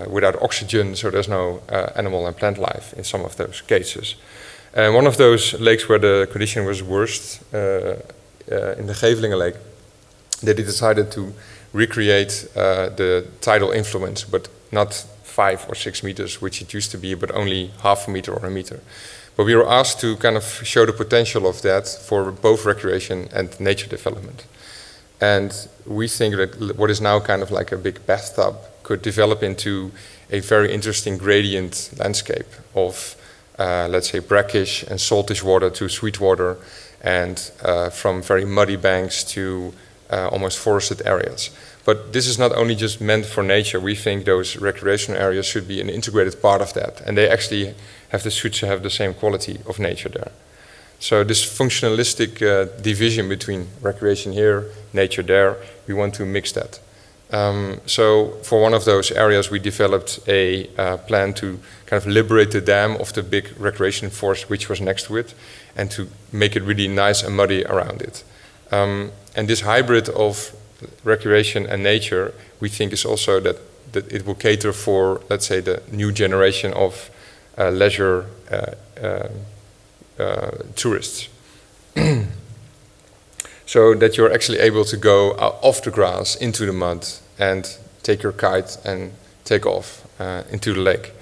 without oxygen, so there's no animal and plant life in some of those cases. And one of those lakes where the condition was worst, in the Gevelingen Lake, they decided to recreate the tidal influence, but not 5 or 6 meters, which it used to be, but only half a meter or a meter. But we were asked to kind of show the potential of that for both recreation and nature development. And we think that what is now kind of like a big bathtub could develop into a very interesting gradient landscape of let's say, brackish and saltish water to sweet water, and from very muddy banks to almost forested areas. But this is not only just meant for nature. We think those recreational areas should be an integrated part of that, and they actually should have the same quality of nature there. So this functionalistic division between recreation here, nature there, we want to mix that. So for one of those areas, we developed a plan to kind of liberate the dam of the big recreation forest which was next to it, and to make it really nice and muddy around it. And this hybrid of recreation and nature, we think, is also that it will cater for, let's say, the new generation of leisure tourists. So that you're actually able to go off the grass into the mud and take your kite and take off into the lake.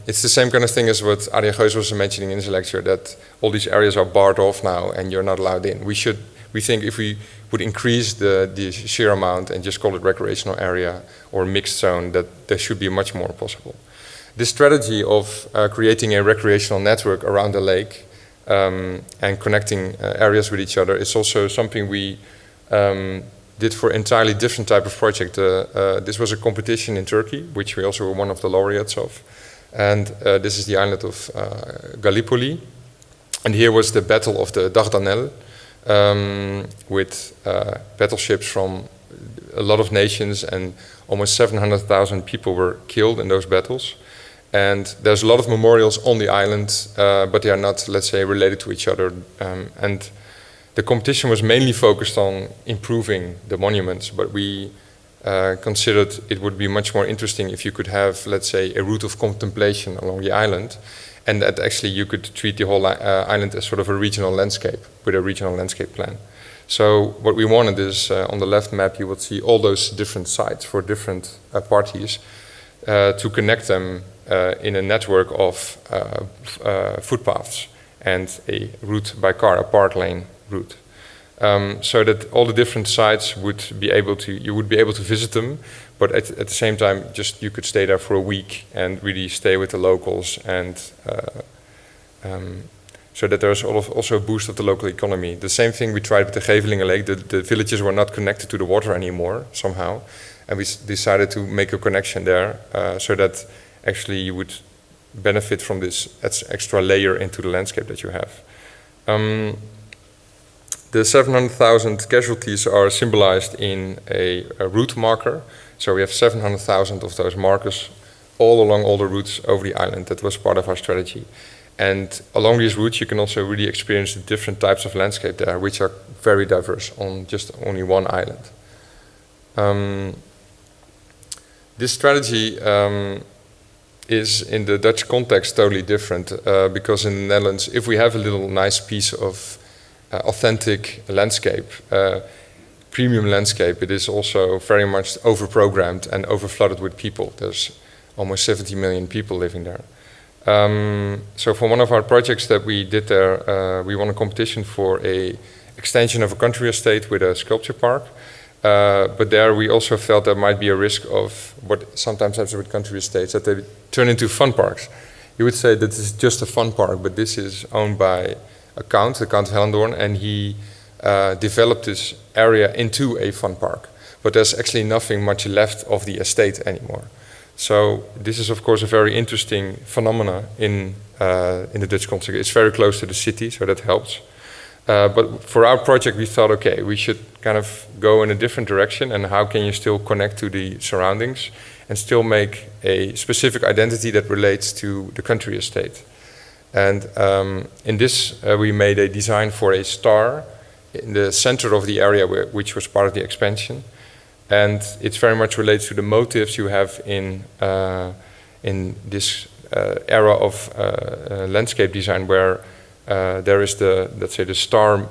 It's the same kind of thing as what Arjen Geus was mentioning in his lecture, that all these areas are barred off now and you're not allowed in. We think if we would increase the sheer amount and just call it recreational area or mixed zone, that there should be much more possible. This strategy of creating a recreational network around the lake and connecting areas with each other is also something we did for entirely different type of project. This was a competition in Turkey, which we also were one of the laureates of. And this is the island of Gallipoli. And here was the Battle of the Dardanelles, with battleships from a lot of nations, and almost 700,000 people were killed in those battles. And there's a lot of memorials on the island, but they are not, let's say, related to each other. And the competition was mainly focused on improving the monuments, but we considered it would be much more interesting if you could have, let's say, a route of contemplation along the island, and that actually you could treat the whole island as sort of a regional landscape with a regional landscape plan. So what we wanted is, on the left map you will see all those different sites for different parties, to connect them in a network of footpaths and a route by car, a park lane route. So that all the different sites would be able to, you would be able to visit them, but at the same time, just you could stay there for a week and really stay with the locals, and so that there's also a boost of the local economy. The same thing we tried with the Gevelingen Lake. The villages were not connected to the water anymore somehow, and we decided to make a connection there, so that actually you would benefit from this extra layer into the landscape that you have. The 700,000 casualties are symbolized in a route marker. So we have 700,000 of those markers all along all the routes over the island. That was part of our strategy. And along these routes you can also really experience the different types of landscape there, which are very diverse on just only one island. This strategy is in the Dutch context totally different, because in the Netherlands, if we have a little nice piece of authentic landscape, premium landscape, it is also very much over-programmed and over-flooded with people. There's almost 70 million people living there. So for one of our projects that we did there, we won a competition for a extension of a country estate with a sculpture park. But there we also felt there might be a risk of what sometimes happens with country estates, that they turn into fun parks. You would say that this is just a fun park, but this is owned by the Count Hellendoorn, and he developed this area into a fun park. But there's actually nothing much left of the estate anymore. So this is of course a very interesting phenomena in the Dutch context. It's very close to the city, so that helps. But for our project we thought, okay, we should kind of go in a different direction, and how can you still connect to the surroundings and still make a specific identity that relates to the country estate. And in this we made a design for a star in the center of the area which was part of the expansion. And it's very much related to the motifs you have in this era of landscape design, where there is the, let's say, the star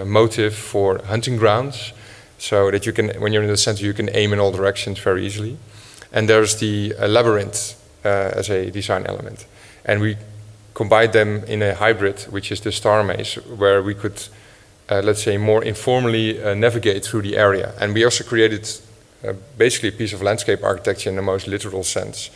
motif for hunting grounds, so that you can, when you're in the center, you can aim in all directions very easily. And there's the labyrinth as a design element. And we combined them in a hybrid, which is the star maze, where we could, let's say, more informally navigate through the area. And we also created basically a piece of landscape architecture in the most literal sense,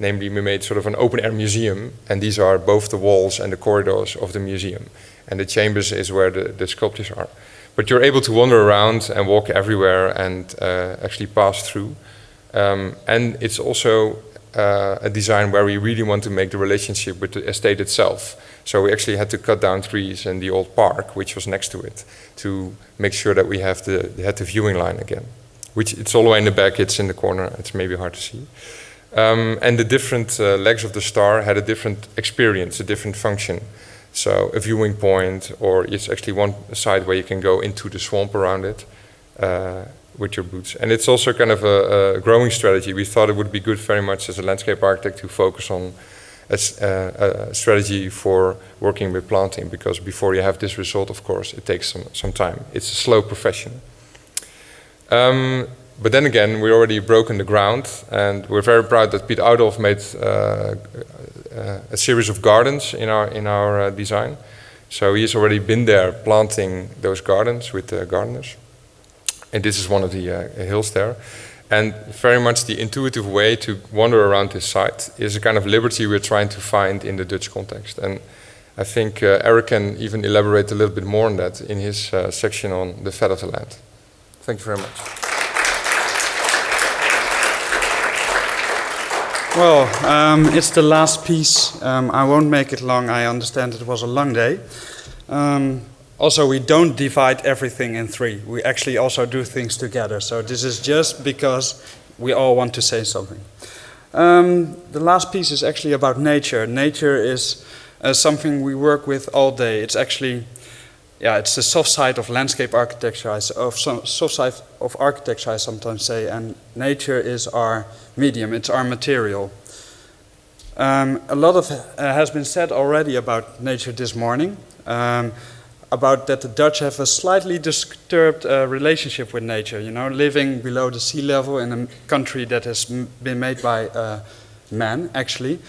Namely, we made sort of an open-air museum, and these are both the walls and the corridors of the museum. And the chambers is where the sculptures are. But you're able to wander around and walk everywhere and actually pass through. And it's also a design where we really want to make the relationship with the estate itself. So we actually had to cut down trees in the old park, which was next to it, to make sure that we had the viewing line again. Which it's all the way in the back, it's in the corner, it's maybe hard to see. And the different legs of the star had a different experience, a different function. So a viewing point, or it's actually one side where you can go into the swamp around it with your boots. And it's also kind of a growing strategy. We thought it would be good very much as a landscape architect to focus on a strategy for working with planting, because before you have this result, of course, it takes some time. It's a slow profession. But then again, we already broken the ground, and we're very proud that Piet Oudolf made a series of gardens in our design. So he's already been there planting those gardens with the gardeners. And this is one of the hills there. And very much the intuitive way to wander around this site is a kind of liberty we're trying to find in the Dutch context. And I think Eric can even elaborate a little bit more on that in his section on the fat of the land. Thank you very much. Well, it's the last piece. I won't make it long. I understand it was a long day. Also, we don't divide everything in three. We actually also do things together. So this is just because we all want to say something. The last piece is actually about nature. Nature is something we work with all day. It's actually, it's the soft side of landscape architecture, soft side of architecture, I sometimes say, and nature is our medium, it's our material. A lot has been said already about nature this morning, about that the Dutch have a slightly disturbed relationship with nature, living below the sea level in a country that has been made by man, actually.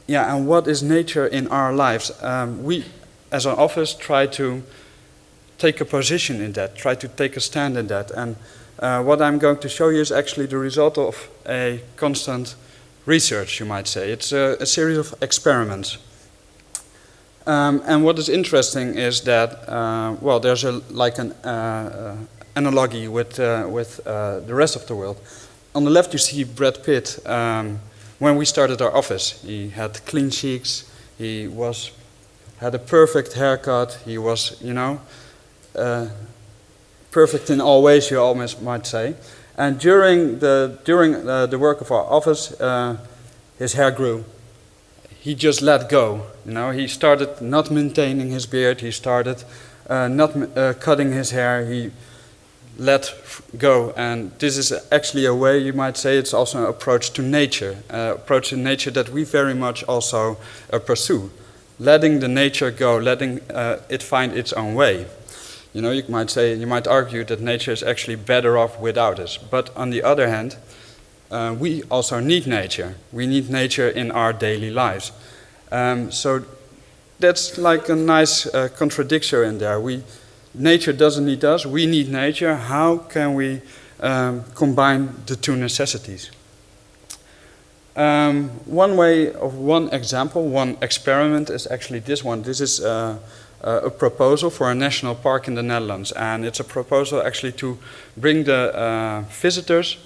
Yeah, and what is nature in our lives? We, as an office, try to take a position in that, try to take a stand in that. And what I'm going to show you is actually the result of a constant research, you might say. It's a series of experiments. And what is interesting is that, there's an analogy with the rest of the world. On the left you see Brad Pitt. When we started our office, he had clean cheeks, he had a perfect haircut, he was, perfect in all ways, you almost might say. And during the work of our office, his hair grew. He just let go. He started not maintaining his beard. He started not cutting his hair. He let go. And this is actually a way, you might say, it's also an approach to nature. Approach to nature that we very much also pursue. Letting the nature go, letting it find its own way. You might argue that nature is actually better off without us. But on the other hand, we also need nature. We need nature in our daily lives. So that's like a nice contradiction in there. Nature doesn't need us, we need nature. How can we combine the two necessities? One example, one experiment is actually this one. This is a proposal for a national park in the Netherlands. And it's a proposal actually to bring the visitors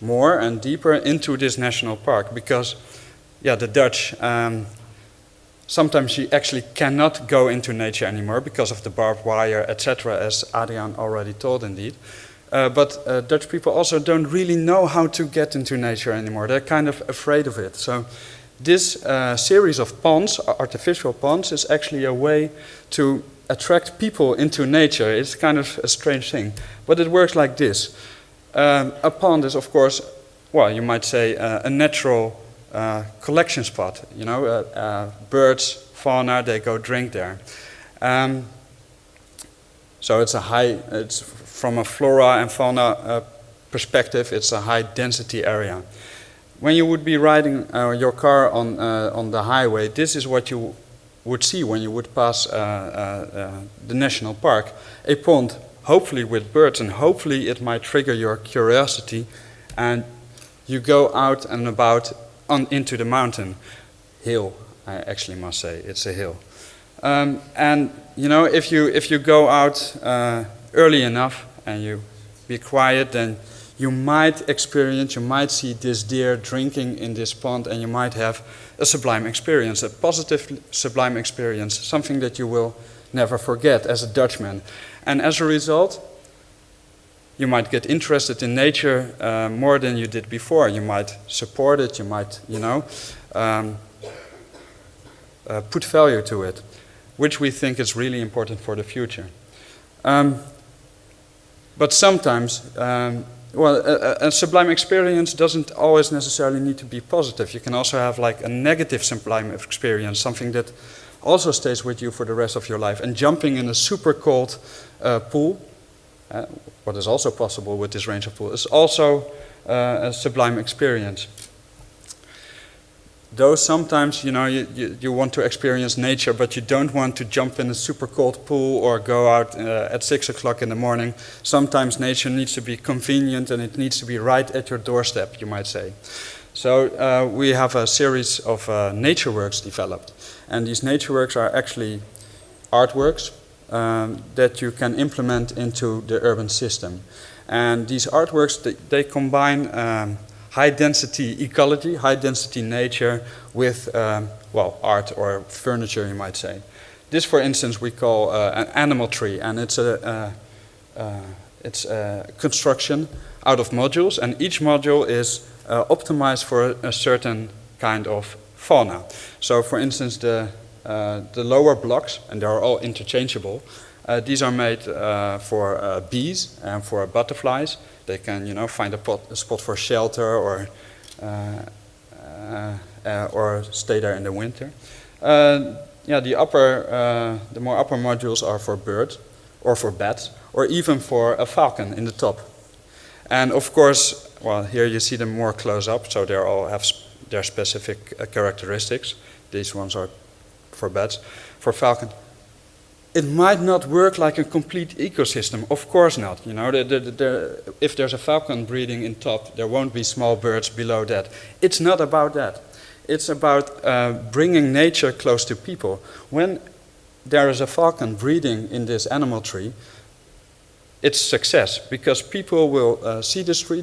more and deeper into this national park, because the Dutch sometimes you actually cannot go into nature anymore because of the barbed wire, etc., as Adriaan already told indeed. But Dutch people also don't really know how to get into nature anymore. They're kind of afraid of it. So this series of ponds, artificial ponds, is actually a way to attract people into nature. It's kind of a strange thing, but it works like this. A pond is, of course, you might say a natural collection spot. Birds, fauna, they go drink there. So it's from a flora and fauna perspective, it's a high density area. When you would be riding your car on the highway, this is what you would see when you would pass the national park. A pond, hopefully with birds, and hopefully it might trigger your curiosity, and you go out and about into the mountain. Hill, I actually must say, it's a hill. And you know, if you go out early enough and you be quiet, then you might see this deer drinking in this pond, and you might have a sublime experience, a positive sublime experience, something that you will never forget as a Dutchman. And as a result, you might get interested in nature more than you did before. You might support it, you might, you know, put value to it, which we think is really important for the future. But sometimes, a sublime experience doesn't always necessarily need to be positive. You can also have like a negative sublime experience, something that also stays with you for the rest of your life. And jumping in a super cold pool, what is also possible with this range of pool, is also a sublime experience. Though sometimes, you know, you want to experience nature, but you don't want to jump in a super cold pool or go out at 6 o'clock in the morning. Sometimes nature needs to be convenient, and it needs to be right at your doorstep, you might say. So we have a series of nature works developed. And these nature works are actually artworks that you can implement into the urban system. And these artworks, they combine high-density ecology, high-density nature with, art or furniture, you might say. This, for instance, we call an animal tree, and it's a construction out of modules, and each module is optimized for a certain kind of fauna. So, for instance, the lower blocks, and they are all interchangeable, these are made for bees and for butterflies. They can, you know, find a spot for shelter or stay there in the winter. The more upper modules are for birds, or for bats, or even for a falcon in the top. And of course, well, here you see them more close up, so they all have their specific characteristics. These ones are for bats. For falcon, it might not work like a complete ecosystem. Of course not. You know, if there's a falcon breeding in top, there won't be small birds below that. It's not about that. It's about bringing nature close to people. When there is a falcon breeding in this animal tree, it's success, because people will see the tree,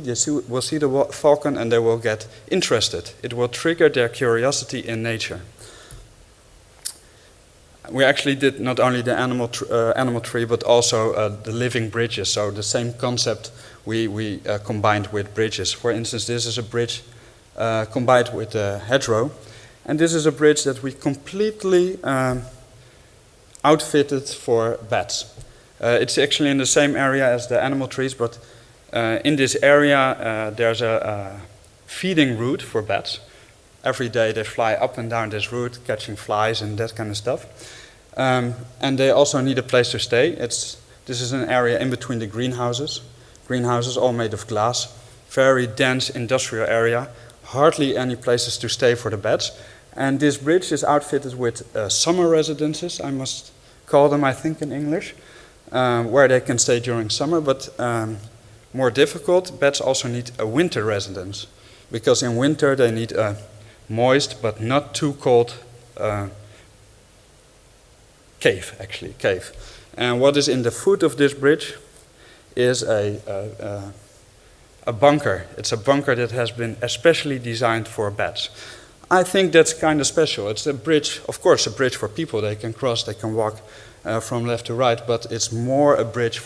will see the falcon, and they will get interested. It will trigger their curiosity in nature. We actually did not only the animal tree, but also the living bridges. So the same concept we combined with bridges. For instance, this is a bridge combined with a hedgerow. And this is a bridge that we completely outfitted for bats. It's actually in the same area as the animal trees, but in this area there's a feeding route for bats. Every day they fly up and down this route, catching flies and that kind of stuff. And they also need a place to stay. This is an area in between the greenhouses. Greenhouses all made of glass. Very dense industrial area. Hardly any places to stay for the bats. And this bridge is outfitted with summer residences, I must call them, I think, in English, where they can stay during summer. But more difficult, bats also need a winter residence, because in winter they need a moist but not too cold cave. And what is in the foot of this bridge is a bunker. It's a bunker that has been especially designed for bats. I think that's kind of special. It's a bridge, of course, a bridge for people. They can cross, they can walk from left to right, but it's more a bridge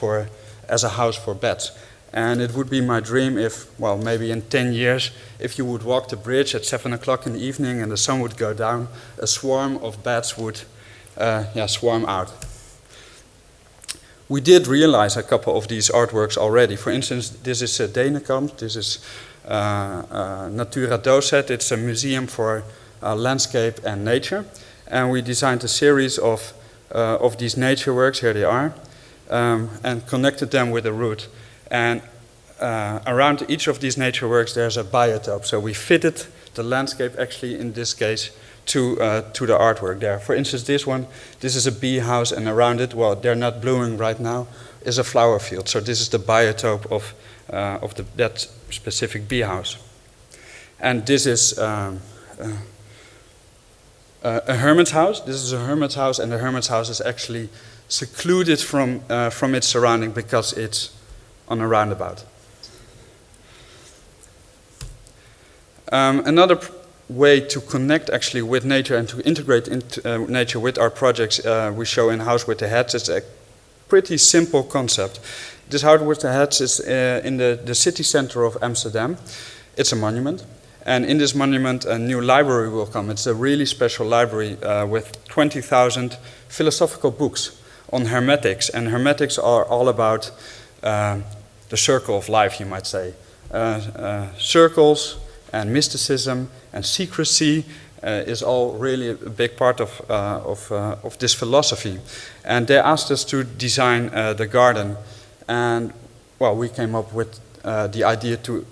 as a house for bats. And it would be my dream if, well, maybe in 10 years, if you would walk the bridge at 7 o'clock in the evening and the sun would go down, a swarm of bats would swarm out. We did realize a couple of these artworks already. For instance, this is Denenkamp. This is Natura Dozet. It's a museum for landscape and nature. And we designed a series of these nature works, here they are, and connected them with a route. And around each of these nature works there's a biotope. So we fitted the landscape, actually in this case, to the artwork there. For instance, this is a bee house, and around it, well, they're not blooming right now, is a flower field. So this is the biotope of that specific bee house. And this is a hermit's house. This is a hermit's house, and the hermit's house is actually secluded from its surrounding because it's on a roundabout. Another way to connect actually with nature and to integrate into nature with our projects we show in House with the Heads is a pretty simple concept. This House with the Heads is in the city center of Amsterdam. It's a monument. And in this monument, a new library will come. It's a really special library with 20,000 philosophical books on hermetics. And hermetics are all about the circle of life, you might say. Circles and mysticism and secrecy is all really a big part of this philosophy. And they asked us to design the garden. And, well, we came up with the idea to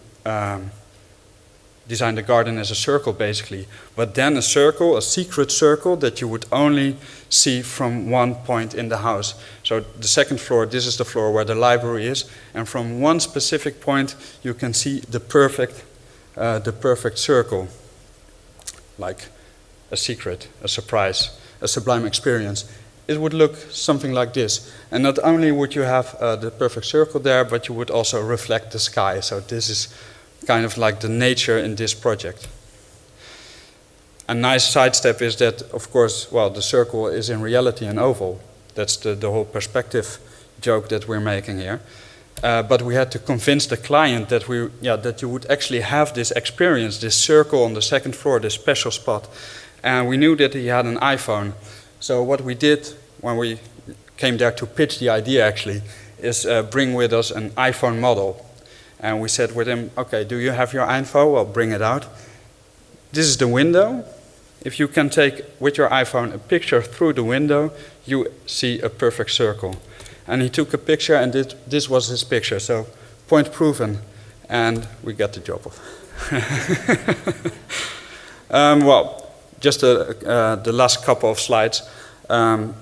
design the garden as a circle, basically. But then a circle, a secret circle, that you would only see from one point in the house. So the second floor, this is the floor where the library is. And from one specific point, you can see the perfect circle. Like a secret, a surprise, a sublime experience. It would look something like this. And not only would you have the perfect circle there, but you would also reflect the sky. So this is kind of like the nature in this project. A nice sidestep is that, of course, well, the circle is in reality an oval. That's the whole perspective joke that we're making here. But we had to convince the client that that you would actually have this experience, this circle on the second floor, this special spot. And we knew that he had an iPhone. So what we did when we came there to pitch the idea actually is bring with us an iPhone model. And we said with him, okay, do you have your iPhone? Well, bring it out. This is the window. If you can take with your iPhone a picture through the window, you see a perfect circle. And he took a picture, and this was his picture. So, point proven, and we got the job. Well, just the last couple of slides.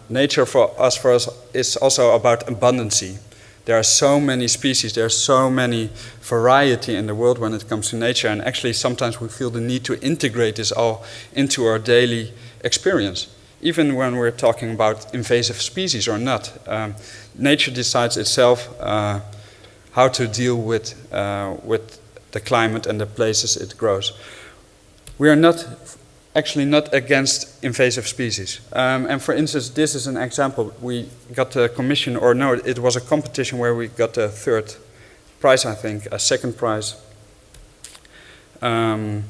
Nature for us is also about abundancy. There are so many species, there's so many variety in the world when it comes to nature, and actually sometimes we feel the need to integrate this all into our daily experience. Even when we're talking about invasive species or not, nature decides itself how to deal with the climate and the places it grows. We are actually not against invasive species. And for instance, this is an example. We got a commission, or no, it was a competition where we got a third prize, I think, a second prize, where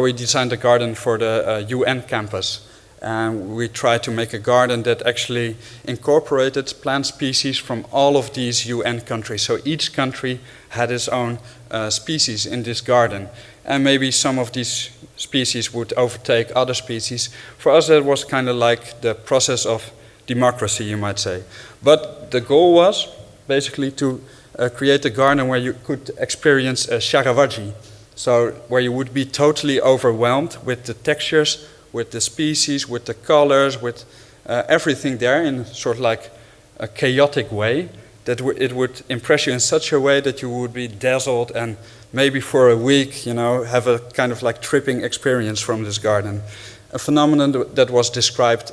we designed a garden for the UN campus. And we tried to make a garden that actually incorporated plant species from all of these UN countries. So each country had its own species in this garden. And maybe some of these species would overtake other species. For us, that was kind of like the process of democracy, you might say. But the goal was basically to create a garden where you could experience a Caravaggio. So where you would be totally overwhelmed with the textures, with the species, with the colors, with everything there in sort of like a chaotic way, that it would impress you in such a way that you would be dazzled and maybe for a week, have a kind of like tripping experience from this garden. A phenomenon that was described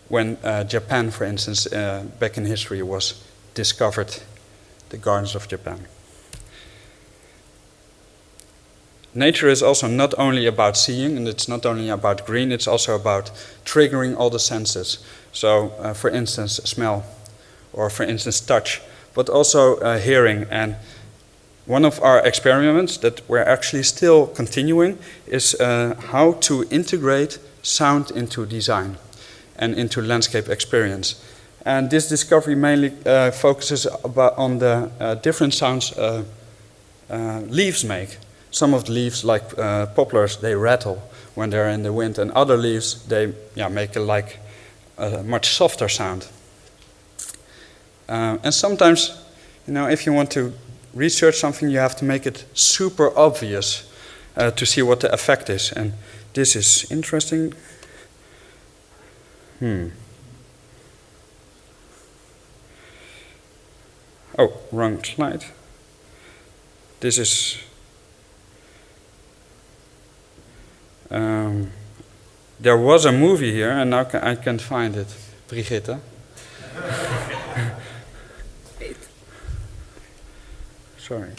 when Japan, for instance, back in history was discovered, the gardens of Japan. Nature is also not only about seeing, and it's not only about green, it's also about triggering all the senses. So, for instance, smell, or for instance, touch, but also hearing. And one of our experiments that we're actually still continuing is how to integrate sound into design and into landscape experience. And this discovery mainly focuses on the different sounds leaves make. Some of the leaves, like poplars, they rattle when they're in the wind, and other leaves, they make a much softer sound. And sometimes, if you want to research something, you have to make it super obvious to see what the effect is. And this is interesting. Oh, wrong slide. This is There was a movie here, and now I can't find it. Brigitte. Sorry.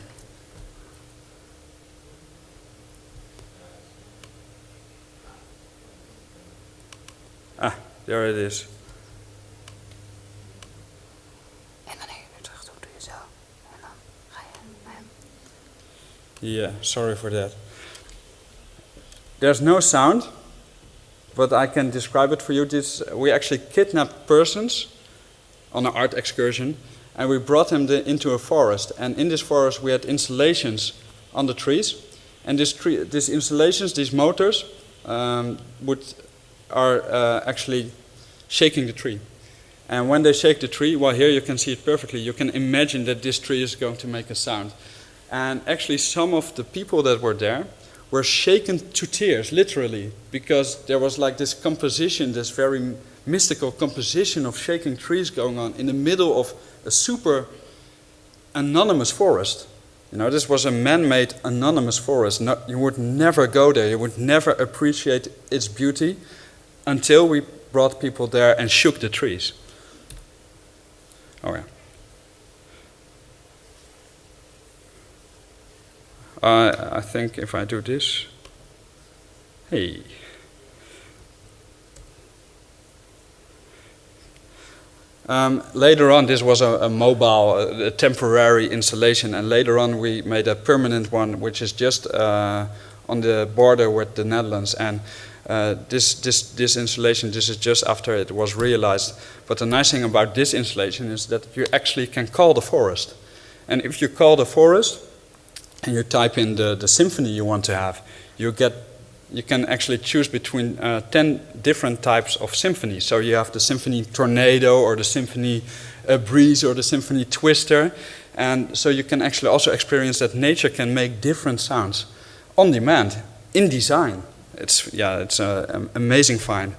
Ah, there it is. En dan even terug doen, doe je zo. En dan ga je naar hem. Yeah, sorry for that. There's no sound, but I can describe it for you. We actually kidnapped persons on an art excursion, and we brought them into a forest. And in this forest, we had installations on the trees, and these installations, these motors, are actually shaking the tree. And when they shake the tree, well, here you can see it perfectly. You can imagine that this tree is going to make a sound. And actually, some of the people that were there were shaken to tears, literally, because there was like this composition, this very mystical composition of shaking trees going on in the middle of a super anonymous forest. You know, this was a man-made anonymous forest. You would never go there. You would never appreciate its beauty until we brought people there and shook the trees. Oh yeah. I think if I do this, hey. Later on, this was a mobile, a temporary installation, and later on we made a permanent one, which is just on the border with the Netherlands. And this installation, this is just after it was realized. But the nice thing about this installation is that you actually can call the forest. And if you call the forest, and you type in the symphony you want to have, you can actually choose between 10 different types of symphonies. So you have the symphony tornado, or the symphony breeze, or the symphony twister. And so you can actually also experience that nature can make different sounds on demand, in design. It's an amazing find.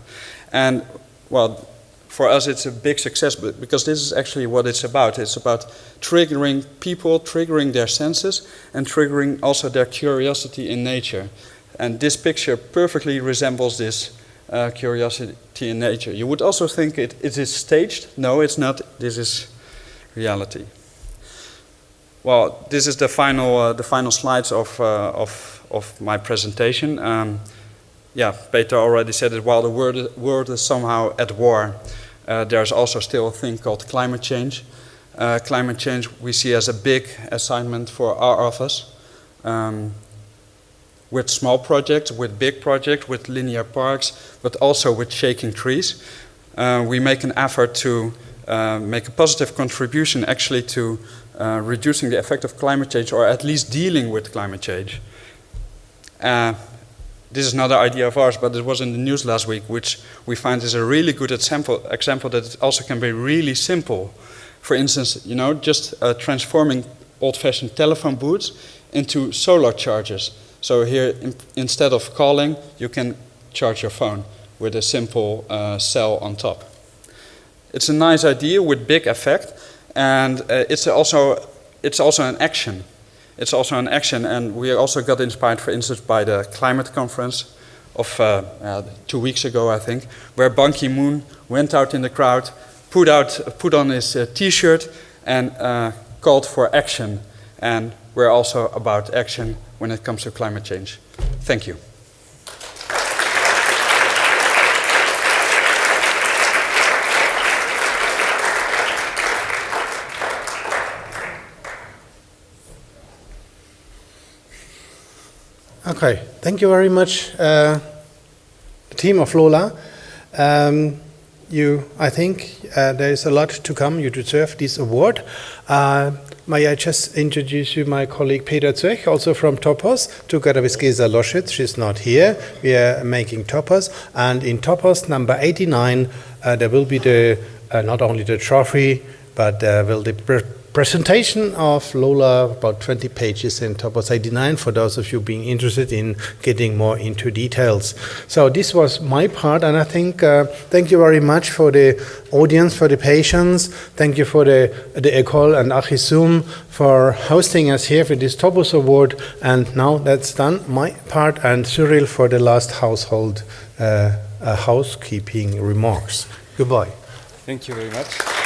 And well, for us it's a big success, because this is actually what it's about. It's about triggering people, triggering their senses, and triggering also their curiosity in nature. And this picture perfectly resembles this curiosity in nature. You would also think it is staged. No, it's not. This is reality. Well, this is the final slides of my presentation. Peter already said it. While the world is somehow at war, there's also still a thing called climate change. Climate change we see as a big assignment for our office. With small projects, with big projects, with linear parks, but also with shaking trees. We make an effort to make a positive contribution actually to reducing the effect of climate change, or at least dealing with climate change. This is another idea of ours, but it was in the news last week, which we find is a really good example that it also can be really simple. For instance, you know, just transforming old-fashioned telephone booths into solar chargers. So here, instead of calling, you can charge your phone with a simple cell on top. It's a nice idea with big effect, and it's also an action. It's also an action, and we also got inspired, for instance, by the climate conference of 2 weeks ago, I think, where Ban Ki-moon went out in the crowd, put on his T-shirt, and called for action. And we're also about action when it comes to climate change. Thank you. Okay, thank you very much, the team of LOLA. I think there is a lot to come. You deserve this award. May I just introduce you my colleague Peter Zöch, also from Topos, together with Gesa Loschitz. She's not here. We are making Topos. And in Topos number 89, there will be not only the trophy, but there will presentation of LOLA, about 20 pages in Topos 89, for those of you being interested in getting more into details. So this was my part, and I think thank you very much for the audience, for the patience. Thank you for the École and Archizoom for hosting us here for this Topos Award. And now that's done, my part, and Cyril for the last housekeeping remarks. Goodbye. Thank you very much.